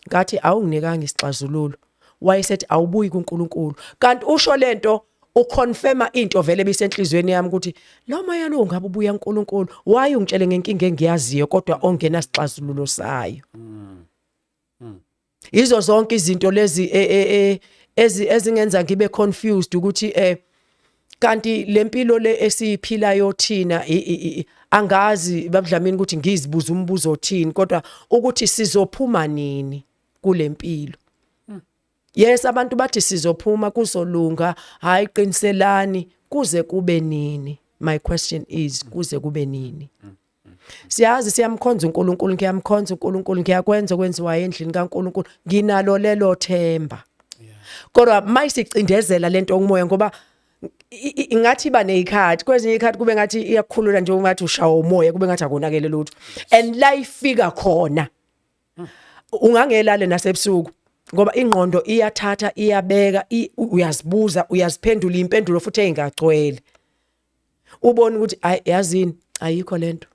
Ngathi awunginikanga isixazululo. Wayesethi awubuyi kuNkuluNkulu. Kanti usho lento uconfirma into vele bisenhlizweni yami ukuthi lo moya lo ngabe ubuya kuNkuluNkulu. Why ungitshele ngenkinga engiyaziyo kodwa ongena isixazululo sayo. Izo zonke izinto lezi ezingenza ngibe confused ukuthi kanti lempilo le esiphilayo thina angazi babudlamini ukuthi ngizibuza umbuzo othini kodwa ukuthi sizophuma nini kulempilo. Yes, abantu bathi sizophuma kuzolunga, hayi qiniselani kuze kube nini. My question is kuze kube nini? Siyazi siyamkhonza uNkulunkulu, ngiyamkhonza uNkulunkulu, ngiyakwenza kwenziwa endlini kaNkulunkulu, nginalo lelo themba. Kodwa mayisicindezela lento ngomoya ngoba ingathi ba nezikhathi, kwezinye izikhathi kube ngathi iyakhulula nje ungathi ushawa umoya, kube ngathi akonakele lutho. And life fika khona. Ungangelale nasebusuku ngoba ingqondo iyathatha iyabeka, uyazibuza, uyaziphendula impendulo futhi engagcwele. Ubona ukuthi yazini ayikho lento.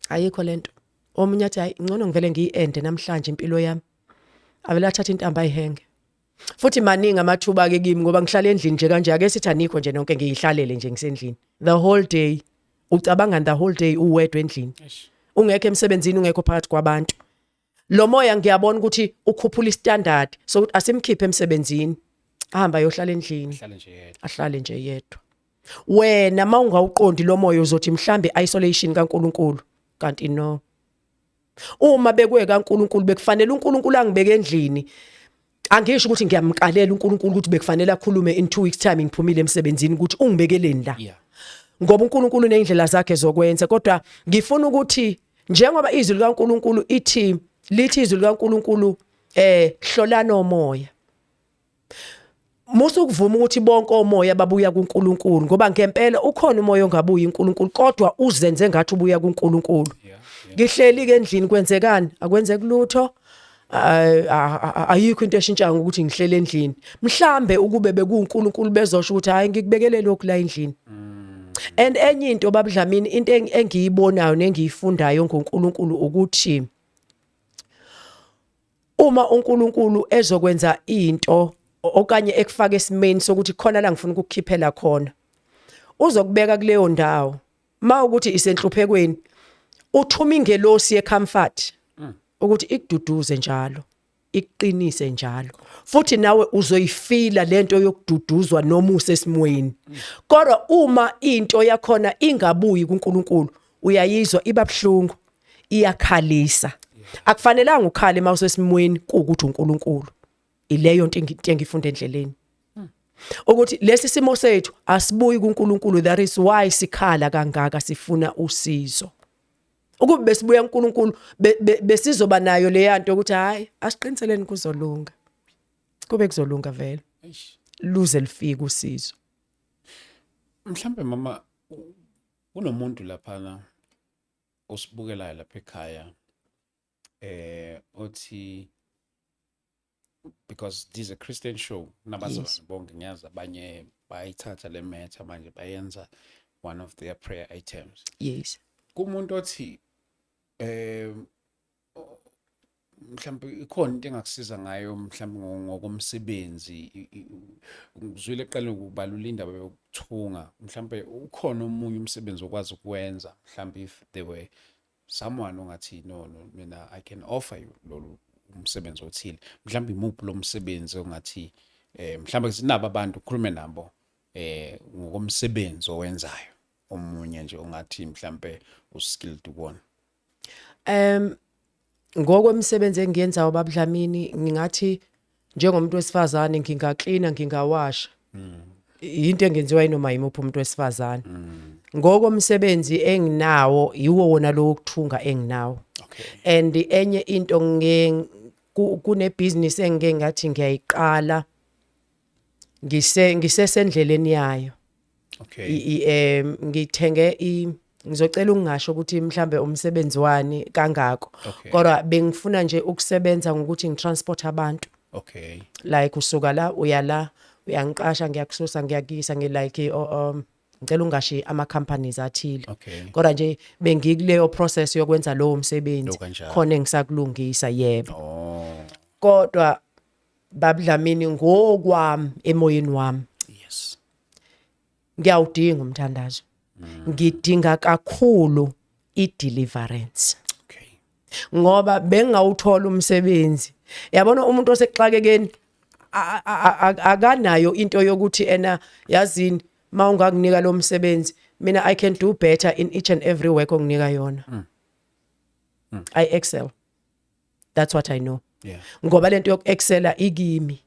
Ayikho lento. Omunye athi hayi ngcono ngivele ngiyiende namhlanje impilo yami. Avela athatha intamba ayihenge. Futhi maningi amathuba ke kimi ngoba ngihlala endlini nje kanje, ake sithi anikho nje nonke ngiyihlalele nje ngisendlini. The whole day. Ucabanga the whole day uwedwa endlini. Ungekho emsebenzini, ungekho phakathi kwabantu. Lo moya ngiyabona ukuthi ukhuphula istandard so ukuthi asimkhiphe emsebenzini. Ahamba yohlala endlini. Ahlale nje yedwa. Wena mawungawuqondi lo moya uzothi mhlambe isolation kaNkuluNkulu. Kanti no. Uma bekwe kaNkuluNkulu bekufanele uNkuluNkulu angibeke endlini. Angisho ukuthi ngiyamqalela uNkuluNkulu ukuthi bekufanele akhulume in 2 weeks time ngiphumile emsebenzini ukuthi ungibekeleni la. Ngoba uNkuluNkulu neindlela zakhe zokwenza, kodwa ngifuna ukuthi njengoba izwi likaNkuluNkulu lithi izwi likaNkuluNkulu hlolana omoya. Musu kuvuma ukuthi bonke omoya babuya kuNkuluNkulu ngoba ngempela ukhona umoya ongabuyi uNkuluNkulu kodwa uzenze ngathi ubuya kuNkuluNkulu. Ngihleli ke endlini kwenzekani? Akwenzeki lutho. Ayikho into eshintsha ukuthi ngihlele endlini. Mhlambe ukube bekuNkuluNkulu bezosho ukuthi hayi ngikubekele lokhu la endlini. And enye into babudlamini, into engiyibonayo nengiyifundayo ngoNkuluNkulu ukuthi uma uNkuluNkulu ezokwenza into okanye ekufaka esimeni sokuthi khona la ngifuna ukukhiphela khona, uzokubeka kuleyo ndawo. Mawukuthi isenhluphekweni, uthuma ingelosi yecomfort ukuthi ikududuze njalo, iqinise njalo. Futhi nawe uzoyifila lento yokududuzwa noma usesimweni. Kodwa uma into yakhona ingabuyi kuNkuluNkulu, uyayizwa ibabhlungu, iyakhalisa. akufanelanga ukhale mawusesimweni ukuthi uNkulunkulu ileyo into engifunda endleleni ukuthi lesi simo sethu asibuyi kuNkulunkulu. That is why sikhala kangaka sifuna usizo. Ukube besibuya kuNkulunkulu besizoba nayo le yanto ukuthi hayi asiqiniseleni kuzolunga. Kube kuzolunga vele. Luze lifike usizo. Mhlambe mama kunomuntu lapha osibukelayo lapha ekhaya othi because this is a Christian show nabazalwane bonke ngiyazi abanye bayithatha le matter manje bayenza one of their prayer items. Yes. Kumuntu othi mhlambe ikhona into engakusiza ngayo mhlambe ngokomsebenzi ngizwile eqala ukubalula indaba yokuthunga mhlambe ukhona omunye umsebenzi okwazi ukwenza mhlambe if there were someone ongathi no mina I can offer you lo umsebenzi othile mhlambe imuphi lo msebenzi ongathi mhlambe sinabo abantu ukhulume nabo ngokomsebenzi owenzayo omunye nje ongathi mhlambe uskilled ukona. Ngokwemisebenzi engiyenzayo baBdlamini ngingathi njengomuntu wesifazane ngingaklina ngingawasha. Into engenziwa inoma yimuphi umuntu wesifazane. Ngokomsebenzi enginawo yiwo wona lo wokuthunga enginawo. And enye into kune business engike ngathi ngiyayiqala ngisesendleleni yayo. Ngithenge ngizocela ungasho ukuthi mhlambe umsebenzi wani kangako kodwa bengifuna nje ukusebenza ngokuthi ngitransport abantu. Like usuka la uyangiqasha ngiyakususa ngiyakisa ngilike ngicela ungashi ama companies athile kodwa nje bengikuleyo process yokwenza lowo msebenzi khona engisakulungisa yebo. Kodwa baBdlamini ngokwami emoyeni wami ngiyawudinga umthandazo. Ngidinga kakhulu i-deliverance. Ngoba bengawuthola umsebenzi. Yabona umuntu osexakekeni akanayo into yokuthi yazini mawungakunika lo msebenzi mina I can do better in each and every work onginika yona. I excel. That's what I know. Ngoba lento yokuexcela ikimi.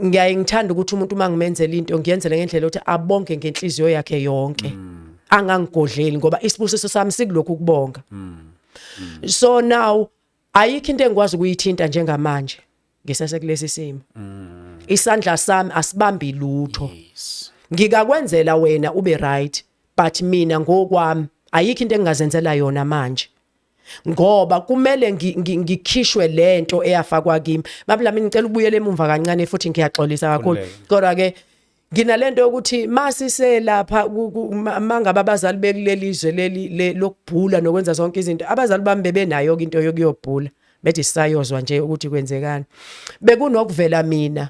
Ngiyaye ngithanda ukuthi umuntu mangimenzela into ngiyenzele ngendlela ukuthi abonke ngenhliziyo yakhe yonke. Angangigodleli ngoba isibusiso sami sikulokhu ukubonga. So now ayikho into engikwazi ukuyithinta njengamanje ngisesekulesi simo. Isandla sami asibambi lutho. Ngikakwenzela wena ube right but mina ngokwami ayikho into engingazenzela yona manje. Ngoba kumele ngikhishwe lento eyafakwa kimi. baBdlamini ngicela ubuyele emumva kancane futhi ngiyaxolisa kakhulu. Kodwa ke nginalento yokuthi masise lapha mangaba abazali bekulelizwe leli lokubhula nokwenza zonke izinto abazali bami bebenayo into yokuyobhula bethi sisayozwa nje ukuthi kwenzekani. Bekunokuvela mina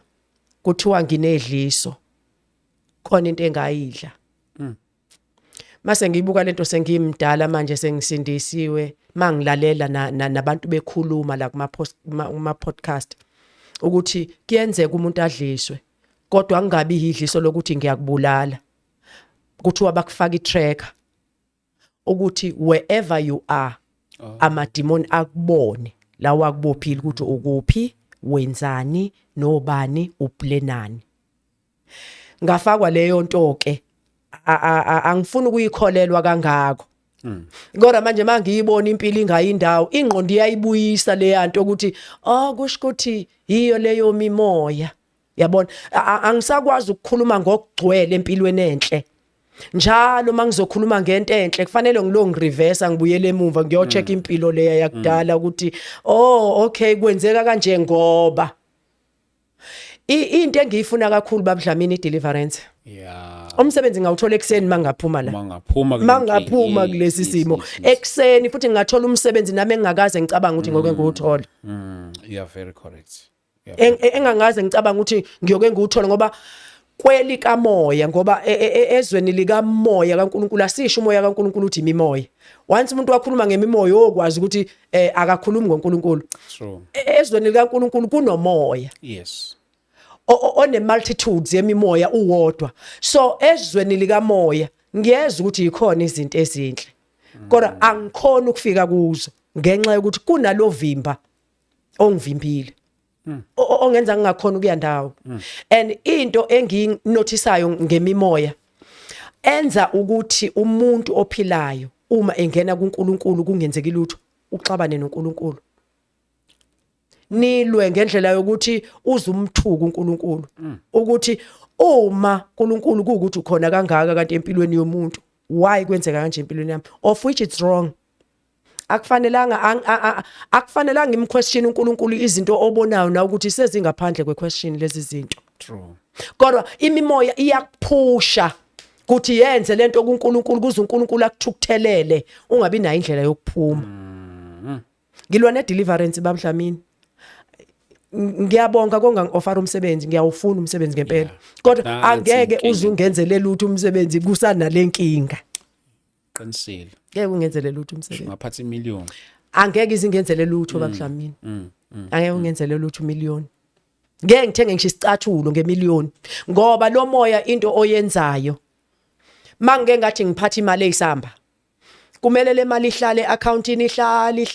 kuthiwa nginedliso khona into engayidla. Mase ngiyibuka lento sengimdala manje sengisindisiwe mangilalela nabantu bekhuluma la kuma podcast ukuthi kuyenzeka umuntu adliswe kodwa angabi idliso lokuthi ngiyakubulala. Kuthiwa bakufaka itracker ukuthi wherever you are amademon akubone la wakubophile ukuthi ukuphi wenzani nobani uplanani. Ngafakwa leyo nto ke angifuni ukuyikholelwa kangako. Kodwa manje mangiyibona impilo ingayindawo ingqondo iyayibuyisa le yanto ukuthi kusho ukuthi iyo leyo mimoya. Yabona angisakwazi ukukhuluma ngokugcwele empilweni enhle. Njalo mangizokhuluma ngento enhle kufanele ngilongireverse ngibuyele emuva ngiyocheck impilo leya yakudala ukuthi okay kwenzeka kanje ngoba into engiyifuna kakhulu baBdlamini i-deliverance. Umsebenzi ngawuthola ekseni mangaphuma la. Mangaphuma kulesi simo. Ekseni futhi ngathola umsebenzi nami engakaze ngicabanga ukuthi ngoke ngiwuthola. You are very correct. Engangaze ngicabanga ukuthi ngiyoke ngiwuthola ngoba kweli kamoya ngoba ezweni likamoya kaNkulunkulu asisho umoya kaNkulunkulu uthi imimoya. Once umuntu wakhuluma ngemimoya okwazi ukuthi akakhulumi ngoNkulunkulu. True. Ezweni likaNkulunkulu kunomoya. Yes. one multitudes yemimoya uwodwa. So ezweni likamoya ngiyeza ukuthi ikhona izinto ezinhle kodwa angikhona ukufika kuzo ngenxa yokuthi kunalovimba ongivimbile ongenza ngingakhona ukuya ndawo. And into enginotisayo ngemimoya enza ukuthi umuntu ophilayo uma engena kuNkulunkulu kungenzeki lutho uxabane noNkulunkulu. Nilwe ngendlela yokuthi uzumthuka uNkulunkulu ukuthi uma uNkulunkulu ukuthi ukhona kangaka kanti empilweni yomuntu why kwenzeka kanje empilweni yami, of which it's wrong. Akufanelanga ngimquestion uNkulunkulu izinto obonayo na ukuthi sezingaphandle kwequestion lezi zinto. True. Kodwa imimoya iyakuphusha ukuthi yenze lento kuNkulunkulu kuze uNkulunkulu akuthukuthelele ungabi nayo indlela yokuphuma. Ngilwa ne deliverance baBdlamini. Ngiyabonga konga ngi-offer umsebenzi, ngiyawufuna umsebenzi ngempela. Kodwa angeke uzungenzele lutho umsebenzi kusana lenkinga. Qinisile. Ngeke ungenzele lutho umsebenzi. Ngaphatha imiliyoni. Angeke izingenzele lutho baBdlamini. Angeke ungenzele lutho miliyoni. Ngeke ngithenge ngisho isicathulo ngemiliyoni ngoba lo moya into oyenzayo. Mangeke ngathi ngiphatha imali eyisamba. Kumele le mali ihlale accountini ihlale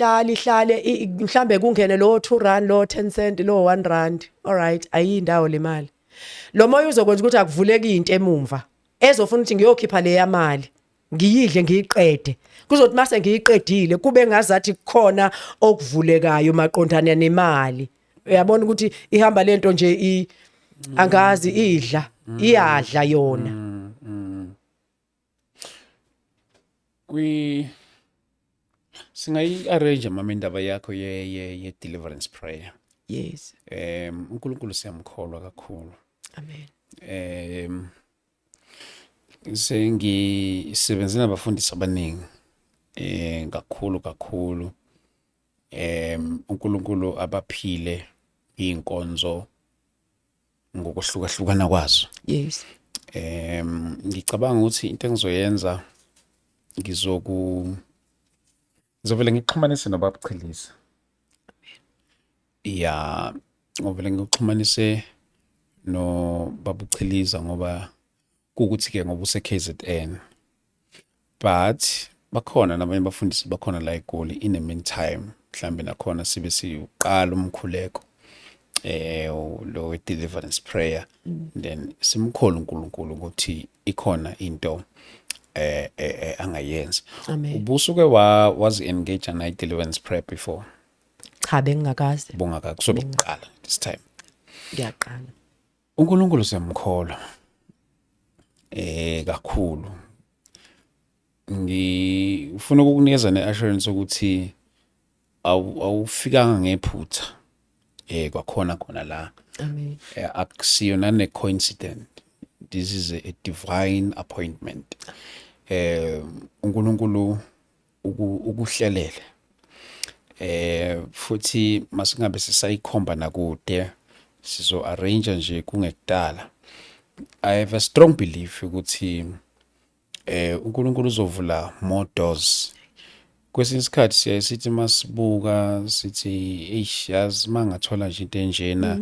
mhlambe kungene lo 2 rand lo 10 cent lo 1 rand. Alright, ayindawo le mali. Lo moya uzokwenza ukuthi akuvuleki into emumva ezofuna ukuthi ngiyokhipha le yamali. Ngiyidle ngiyiqede. Kuzothi mase ngiyiqedile kube ngazathi kukhona okuvulekayo maqondana nemali. Uyabona ukuthi ihamba lento nje angazi iyadla yona. Singayi-arrange mama indaba yakho ye deliverance prayer. Yes. uNkulunkulu siyamkholwa kakhulu. Amen. Sengisebenzela abafundisi abaningi kakhulu uNkulunkulu abaphile inkonzo ngokuhlukahlukana kwazo. Yes. Ngicabanga ukuthi into engizoyenza ngizovela ngixhumanise noBabuChilisa. Ya, ngovela ngixhumanise noBabuChilisa ngoba kuukuthi ke ngoba use KZN. But bakhona nabanye bafundisi bakhona la eGoli in the meantime mhlambe nakhona sibe siqala umkhuleko lo deliverance prayer then simkhole uNkulunkulu ukuthi ikhona into angayenza. Ubusuke wazi engage na deliverance prayer before? Cha bengingakaze. Bongaka kusobe uqala this time. Ngiyaqala. uNkulunkulu siyamkholwa kakhulu. Ngifuna ukukunikeza neassurance ukuthi awufikanga ngephutha kwakhona la. Amen. Akusiyona ne coincidence. This is a divine appointment. uNkulunkulu ukuhlelele. Futhi masingabe sisayikhomba nakude sizo arrange nje kungekudala. I have a strong belief ukuthi uNkulunkulu uzovula more doors. Kwesinye isikhathi siyasithi masibuka sithi yazi mangathola nje into enjena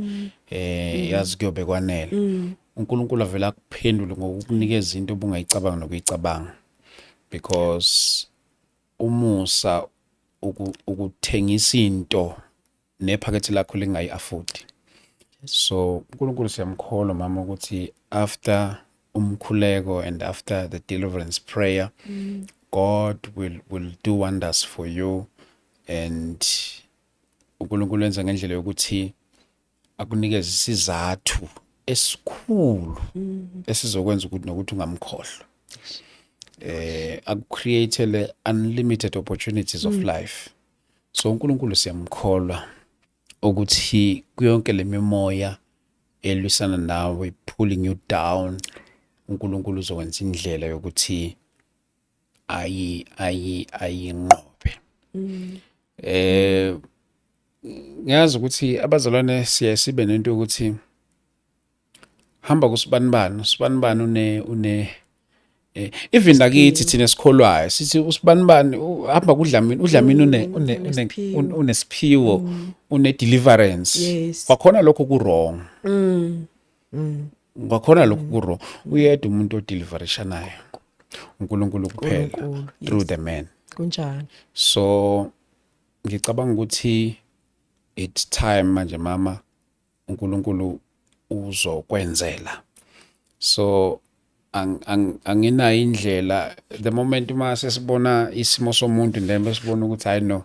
yazi kuyobe kwanele. uNkulunkulu avela kuphendule ngokukunikeza izinto obungayicabanga nokuyicabanga because umusa ukuthengisa into nephakethe lakho lingayi afford. So uNkulunkulu siyamkholwa mama ukuthi after umkhuleko and after the deliverance prayer God will do wonders for you and uNkulunkulu wenza ngendlela yokuthi akunikeze isizathu esikhulu esizokwenza ukuthi nokuthi ungamkhohlwa. Akucreate unlimited opportunities of life. So uNkulunkulu siyamkholwa ukuthi kuyonke lemimoya elwisana nawe pulling you down uNkulunkulu uzokwenza indlela yokuthi ayinqobe. Ngiyazi ukuthi abazalwane sibe nento ukuthi hamba kusibanibani une even nakithi thina sikholwayo sithi usibanibani hamba kuDlamini unesiphiwo une deliverance. Kwakhona lokho ku wrong. Kwakhona lokho ku wrong. Uyedwa umuntu odeliverishanayo uNkulunkulu kuphela through the man. Kunjani? So ngicabanga ukuthi it's time manje mama uNkulunkulu uzokwenzela. So anginayo indlela the moment uma sesibona isimo somuntu then sibona ukuthi hayi no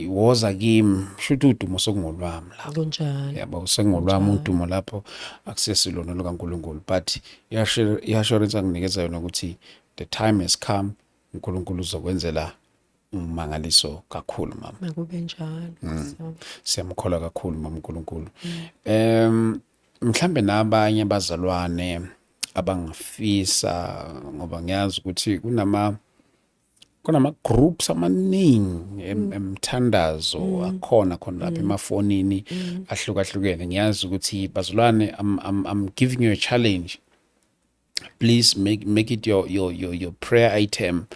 woza kimi shouthi udumo sokungolwami lapho kunjalo yabo sengolwami udumo lapho akusesilona lukaNkulunkulu but i-assurance anginikeza yona ukuthi the time has come uNkulunkulu uzokwenzela umangaliso kakhulu mama. makube njalo Siyamkholwa kakhulu mama uNkulunkulu. Mhlambe nabanye abazalwane abangafisa ngoba ngiyazi ukuthi kunama groups amaningi emthandazo akhona khona lapha emafonini ahlukahlukene. Ngiyazi ukuthi bazalwane I'm giving you a challenge. Please make it your prayer item.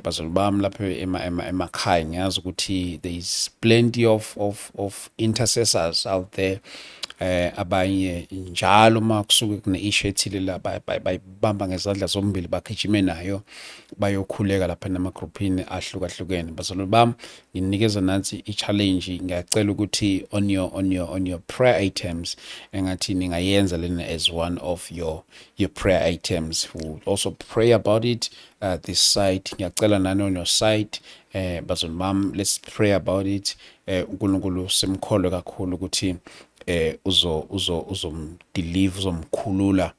Bazalwane bami lapha emakhaya ngiyazi ukuthi there is plenty of intercessors out there. Abanye njalo makusuke kune-issue ethile la bayibamba ngezandla zombili bagijime nayo bayokhuleka lapha namagroupini ahlukahlukene. Bazalwane bami nginikeza nansi i-challenge, ngiyacela ukuthi on your prayer items engathi ningayenza lena as one of your prayer items. We'll also pray about it this side. Ngiyacela nani on your side bazalwane bami, let's pray about it. uNkulunkulu simkholwe kakhulu ukuthi uzomdeliver uzomkhulula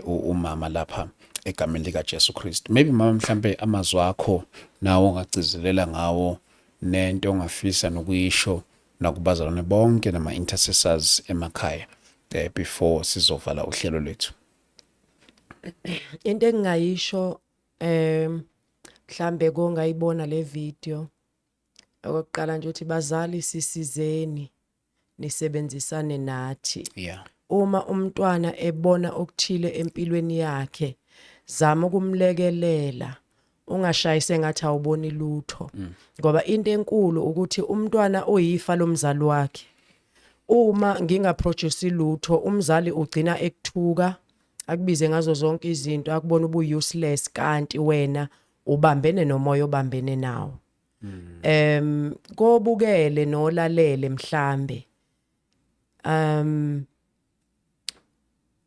umama lapha egameni lika Jesu Kristu. Maybe mama mhlambe amazwi akho nawo ongagcizelela ngawo nento ongafisa nokuyisho nakubazalwane bonke nama intercessors emakhaya before sizovala uhlelo lwethu. into engingayisho mhlambe kongayibona le video okokuqala nje uthi bazali sisizeni nisebenzisane nathi. Yeah. Uma umntwana ebona okuthile empilweni yakhe zama ukumlekelela, ungashayise ngathi awuboni lutho ngoba into enkulu ukuthi umntwana oyifa lomzali wakhe uma ngingaproduce lutho umzali ugcina ekuthuka akubize ngazo zonke izinto akubona ubu-useless kanti wena ubambene nomoya obambene nawo. Kobukele nolalele mhlambe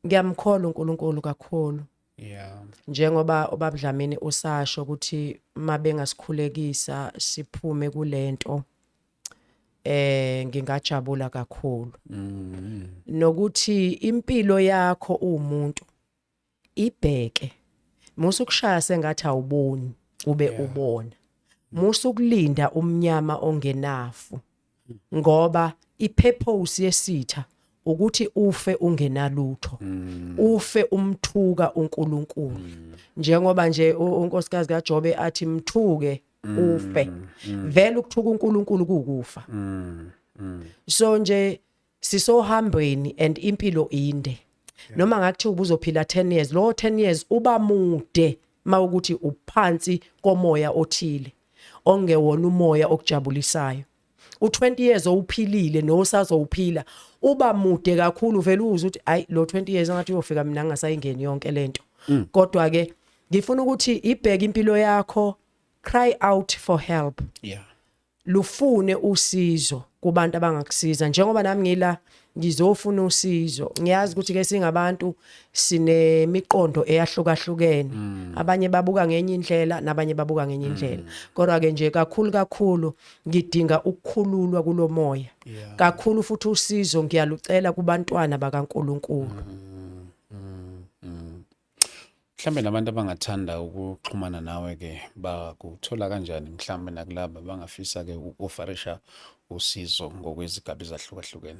ngiyamkholwa uNkulunkulu kakhulu. Yeah. Njengoba ubaba Dlamini usasho ukuthi mabengasikhulekisa siphume kulento ngingajabula kakhulu. Nokuthi impilo yakho umuntu ibheke musukushaya sengathi awuboni ube ubona. Musukulinda umnyama ongenafu ngoba ipurpose yesitha ukuthi ufe ungenalutho. Ufe umthuka uNkulunkulu. Njengoba nje unkosikazi kaJobe athi mthuke ufe. Vele ukuthuka uNkulunkulu kukufa. So nje sisohambweni and impilo inde. Noma ngathi ubuzophila 10 years, lo 10 years uba mude mawukuthi uphansi komoya othile ongewona umoya okujabulisayo. U20 years owuphilile nosazowuphila uba mude kakhulu vele uze uthi hayi lo 20 years ngathi uyofika mina ngingasayingeni yonke lento. Kodwa ke ngifuna ukuthi ibheke impilo yakho, cry out for help. Yeah. Lufune usizo kubantu abangakusiza njengoba nami ngila ngizofuna usizo. Ngiyazi ukuthi ke singabantu sinemiqondo eyahlukahlukene. Abanye babuka ngenye indlela nabanye babuka ngenye indlela. Kodwa ke nje kakhulu ngidinga ukukhululwa kulomoya. Kakhulu futhi usizo ngiyalucela kubantwana bakaNkulunkulu. Mhlambe nabantu abangathanda ukuxhumana nawe ke bakuthola kanjani mhlambe nakulaba bangafisa ke uofarisha usizo ngokwezigaba ezahlukahlukene?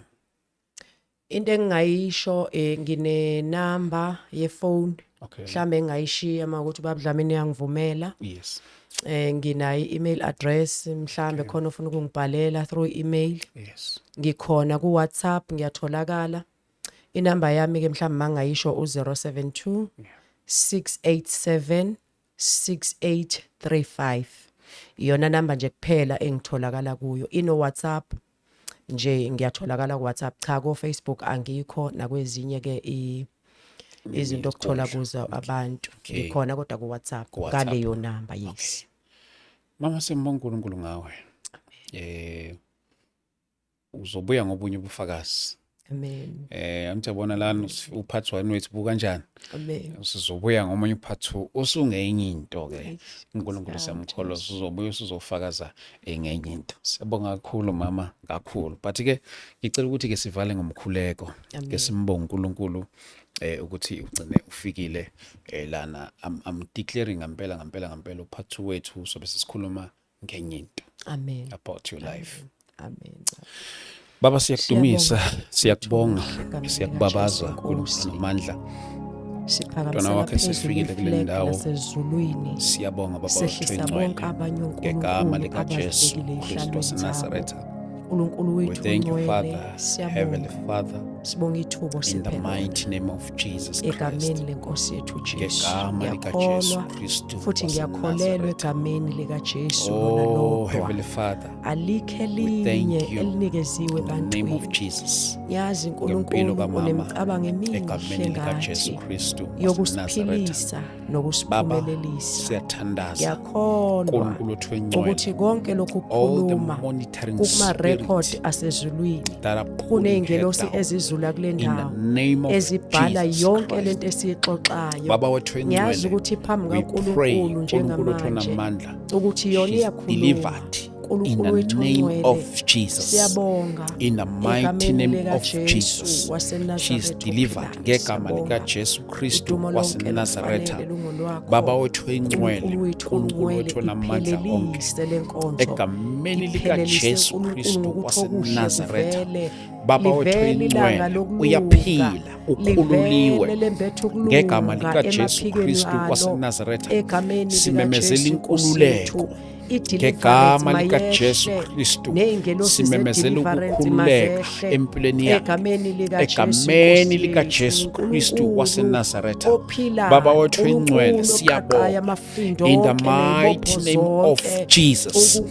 Into engingayisho ngine number ye phone Okay. mhlambe engayishiya makuthi ubaba Dlamini uyangivumela. Yes. Nginayi email address mhlambe khona ufuna ukungibhalela through email. Yes. Ngikhona ku WhatsApp ngiyatholakala. Inamba yami ke mhlambe mangayisho u072 687 6835. Iyona namba nje kuphela engitholakala kuyo. Ino WhatsApp nje ngiyatholakala ku WhatsApp, cha ko Facebook angikho nakwezinye ke izinto okuthola kuzo abantu. Ngikhona kodwa ku WhatsApp ngaleyo namba. Yes. Mama sembonga uNkulunkulu ngawe. uzobuya ngobunye ubufakazi. Amen. Angijabona lana uphathi wami wethu bukanjani. Amen. Sizobuya ngomunye uphathi osungenye into ke. Ayi, uNkulunkulu siyamkholwa sizobuya usuzofakaza ngenye into. Siyabonga kakhulu mama kakhulu. But ke ngicela ukuthi ke sivale ngomkhuleko. Ke simbonga uNkulunkulu ukuthi ugcine ufikile lana. I'm declaring ngempela uphathi wethu sobe sisikhuluma ngenye into. Amen. About your life. Amen. Baba siyakudumisa, siyakubonga, siyakubabaza uNkulunkulu amandla. Mntwana wakhe sifikile kule ndawo. Siyabonga Baba wethu ngegama likaJesu Kristu waseNazaretha. We thank you, Father, Heavenly Father, in the mighty name of Jesus Christ. Ngegama likaJesu Kristu waseNazaretha. Oh, Heavenly Father, we thank you in the name of Jesus. Ngempilo kamama, egameni likaJesu Kristu waseNazaretha. Baba, siyathandaza uNkulunkulu wethu engcwele. All the monitoring spirits asezulwini that are pulling her kuney'ngelosi down ezizula kule in the ndawo name of ezibhala Jesus yonke Christ. lento esiyixoxayo. Baba wethu Ngiyazi engcwele, ukuthi phambi we pray kaNkulunkulu uNkulunkulu wethu njengamanje onamandla, ukuthi yona she's iyakhuluma. delivered in uNkulunkulu the wethu name ongcwele, of Jesus. siyabonga In the mighty egameni name of likaJesu Jesus, waseNazaretha she's delivered ophilayo. ngegama Siyabonga. likaJesu Kristu Udumo lonke waseNazaretha. lufanele lungo lwakho. Baba wethu engcwele, uNkulunkulu wethu uNkulunkulu ongcwele, wethu onamandla onke, iphelelise le nkonzo. egameni Iphelelise likaJesu uNkulunkulu Kristu ngokuthi okuhle waseNazaretha. kuvele. Baba wethu Livele ilanga engcwele, lokulunga. uyaphila, ukhululiwe Livele lembethe ngegama ukulunga likaJesu emaphikeni Kristu alo. waseNazaretha. Egameni Simemezela likaJesu inkululeko Nkosi yethu. ngegama I-deliverance likaJesu mayehle. Kristu. Ney'ngelosi Simemezela ze-deliverance ukukhululeka mazehle. empilweni yakhe Egameni likaJesu egameni Nkosi likaJesu yethu. Kristu uNkulunkulu waseNazaretha. ophilayo, Baba wethu engcwele, uNkulunkulu siyabonga oqaqayo amafindo in the onke mighty ney'bopho name of zonke. Jesus.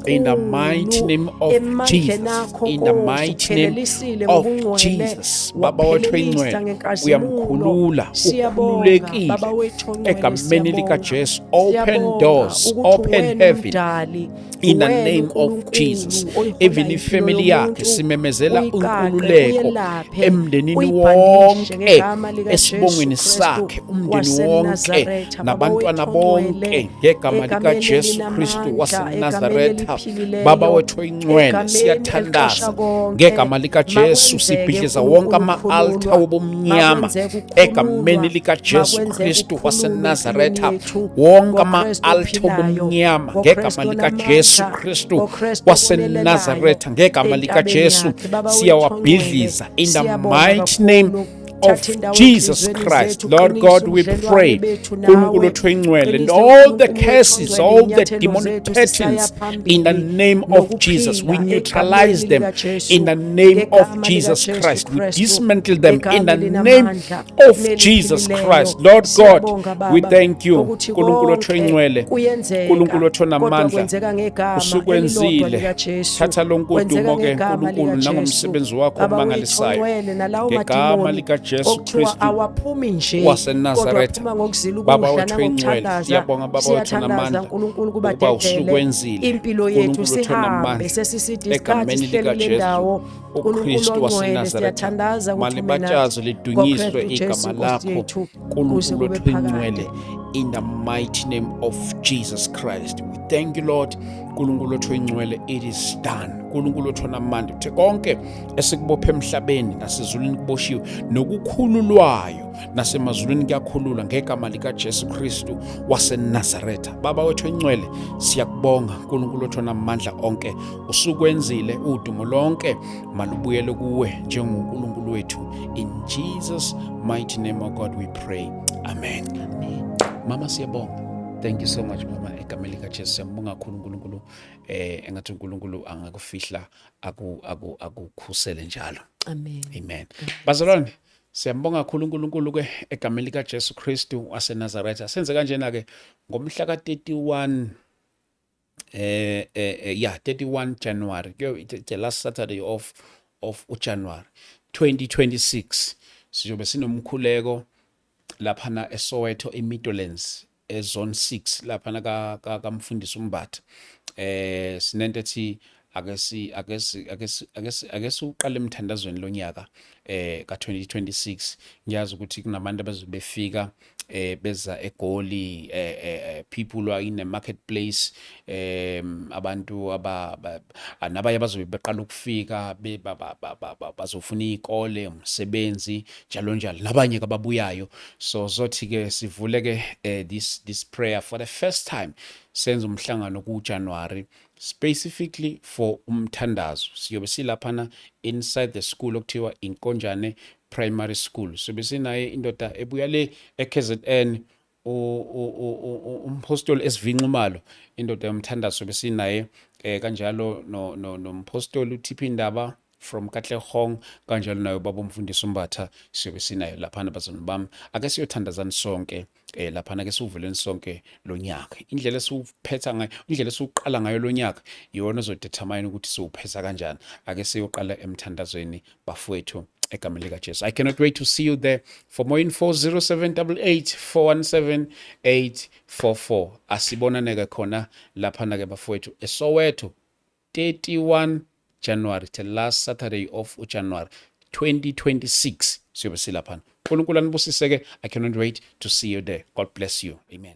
In the mighty name of emandleni Jesus. akho In the Nkosi, mighty name uphelelisile of ngobungcwele, Jesus. Baba wethu waphelelisa engcwele, ngenkazimulo. uyamkhulula, Siyabonga ukhululekile Baba wethu ongcwele, egameni siyabonga. likaJesu. Open Siyabonga doors, ukuthi open uwena heaven. umdali, In the uwena name of uNkulunkulu Jesus. oyihola Even impilo ifamily yakhe yomuntu, simemezela uyiqaqe, unkululeko uyelaphe, emndenini uyibhandishe wonke, ngegama likaJesu esibongweni Kristu sakhe, umndeni wonke waseNazaretha. Baba nabantwana wethu ongcwele, bonke ngegama egameni likaJesu Kristu elinamandla, egameni waseNazaretha. eliphilileyo, Baba wethu engcwele, egameni siyathandaza elixosha konke. ngegama likaJesu. Makwenzeke Sibhidliza uNkulunkulu wonke ama-altar ukukhululwa. wobumnyama Makwenzeke ukukhululwa. egameni likaJesu Makwenzeke Kristu ukukhululwa waseNazaretha. empilweni yethu. Wonke NgoKristu ama-altar ophilayo, wobumnyama ngoKristu ngegama likaJesu onamandla, Kristu ngoKristu waseNazaretha ngegama entabeni likaJesu yakhe. Baba wethu siyawabhidliza ongcwele, in the siyabonga mighty name kakhulu. of Thatha indawo Jesus enhliziyweni Christ. zethu, Lord qinisa God, we ubudlelwane pray bethu nawe. uNkulunkulu wethu engcwele, and Qinisa all the uNkulunkulu wethu curses, ongcwele, all the iy'nyathelo demonic zethu zisaya patterns, phambili. in the name of Jesus, we Nokuphila neutralize egameni them likaJesu, in the name of ngegama Jesus likaJesu Christ. We Kristu, dismantle them in igama the name elinamandla, of Jesus neliphilileyo. Christ. Lord Siyabonga God, we Baba thank you. ukuthi uNkulunkulu wethu konke engcwele, kuyenzeka, uNkulunkulu wethu kodwa onamandla, kwenzeka ngegama elilodwa usukwenzile. likaJesu. Thatha lonke Kwenzeka udumo ke ngegama uNkulunkulu likaJesu. nangomsebenzi wakho Baba wethu omangalisayo ongcwele, nalawo ngegama madimoni likaJesu okuthiwa Kristu awaphumi nje, waseNazaretha. kodwa aphuma ngokuzila Baba ukudla wethu engcwele, nangokuthandaza. siyabonga Baba wethu Siyathandaza onamandla uNkulunkulu ukuba kubadedele usukwenzile. impilo yethu, uNkulunkulu wethu sihambe onamandla sesisithi isikhathi egameni sihleli kule likaJesu ndawo. uNkulunkulu uKristu ongcwele, waseNazaretha. siyathandaza ukuthi Malibatshazwe nathi lidunyiswe ngoKristu Jesu igama Nkosi lakho yethu kuze uNkulunkulu kube wethu phakade. engcwele, in the mighty name of Jesus Christ. We thank you Lord. uNkulunkulu wethu engcwele, it is done. uNkulunkulu wethu onamandla, uthe konke esikubophe emhlabeni nasezulwini kuboshiwe, nokukhululwayo nasemazulwini kuyakhululwa ngegama likaJesu Kristu waseNazaretha. Baba wethu engcwele, siyakubonga uNkulunkulu wethu onamandla onke, usukwenzile. Udumo lonke malubuyele kuwe njengoNkulunkulu wethu. In Jesus mighty name, oh God, we pray. Amen. Mama siyabonga. Thank you so much mama, egameni likaJesu siyambonga kakhulu uNkulunkulu. Engathi uNkulunkulu angakufihla, akukhusele njalo. Amen. Amen. Bazalwane, siyambonga kakhulu uNkulunkulu ke egameni likaJesu Kristu waseNazaretha. Senze kanjena ke ngomhla ka31 31 January, the last Saturday of January 2026, sizobe sinomkhuleko laphana eSoweto eMidlands ezone 6 laphana kaMfundisi uMbatha. Sinento ethi ake siqale emthandazweni lonyaka ka2026. Ngiyazi ukuthi kunabantu abazobefika beza eGoli, people are in a marketplace, abantu nabanye bazobe beqala ukufika bazofuna izikole, umsebenzi, njalo njalo, nabanye ababuyayo. So zothi ke sivule ke this prayer for the first time, senze umhlangano kuJanuary specifically for umthandazo. Siyobe silaphana inside the school okuthiwa Inkonjane Primary School. So besinaye indoda ebuya le eKZN, umpostoli esivinqumalo, indoda yomthandazo. Besinaye kanjalo nompostoli uTP Ndaba from Katlehong, kanjalo nayo baba umfundisi uMbatha. Siyobe sinayo laphana bazalwane bami. Ake siyothandazana sonke laphana, ke sivuleni sonke lo nyaka. Indlela esiwuphetha ngayo, indlela esiwuqala ngayo lo nyaka iyona ezodetermine ukuthi siwuphetha kanjani. Ake siyoqala emthandazweni bafowethu egameni likaJesu. I cannot wait to see you there. For more info 0788 417 844. Asibonane ke khona laphana ke bafowethu eSoweto 31 January, the last Saturday of January 2026. Siyobe silaphana. uNkulunkulu anibusise ke. I cannot wait to see you there. God bless you. Amen.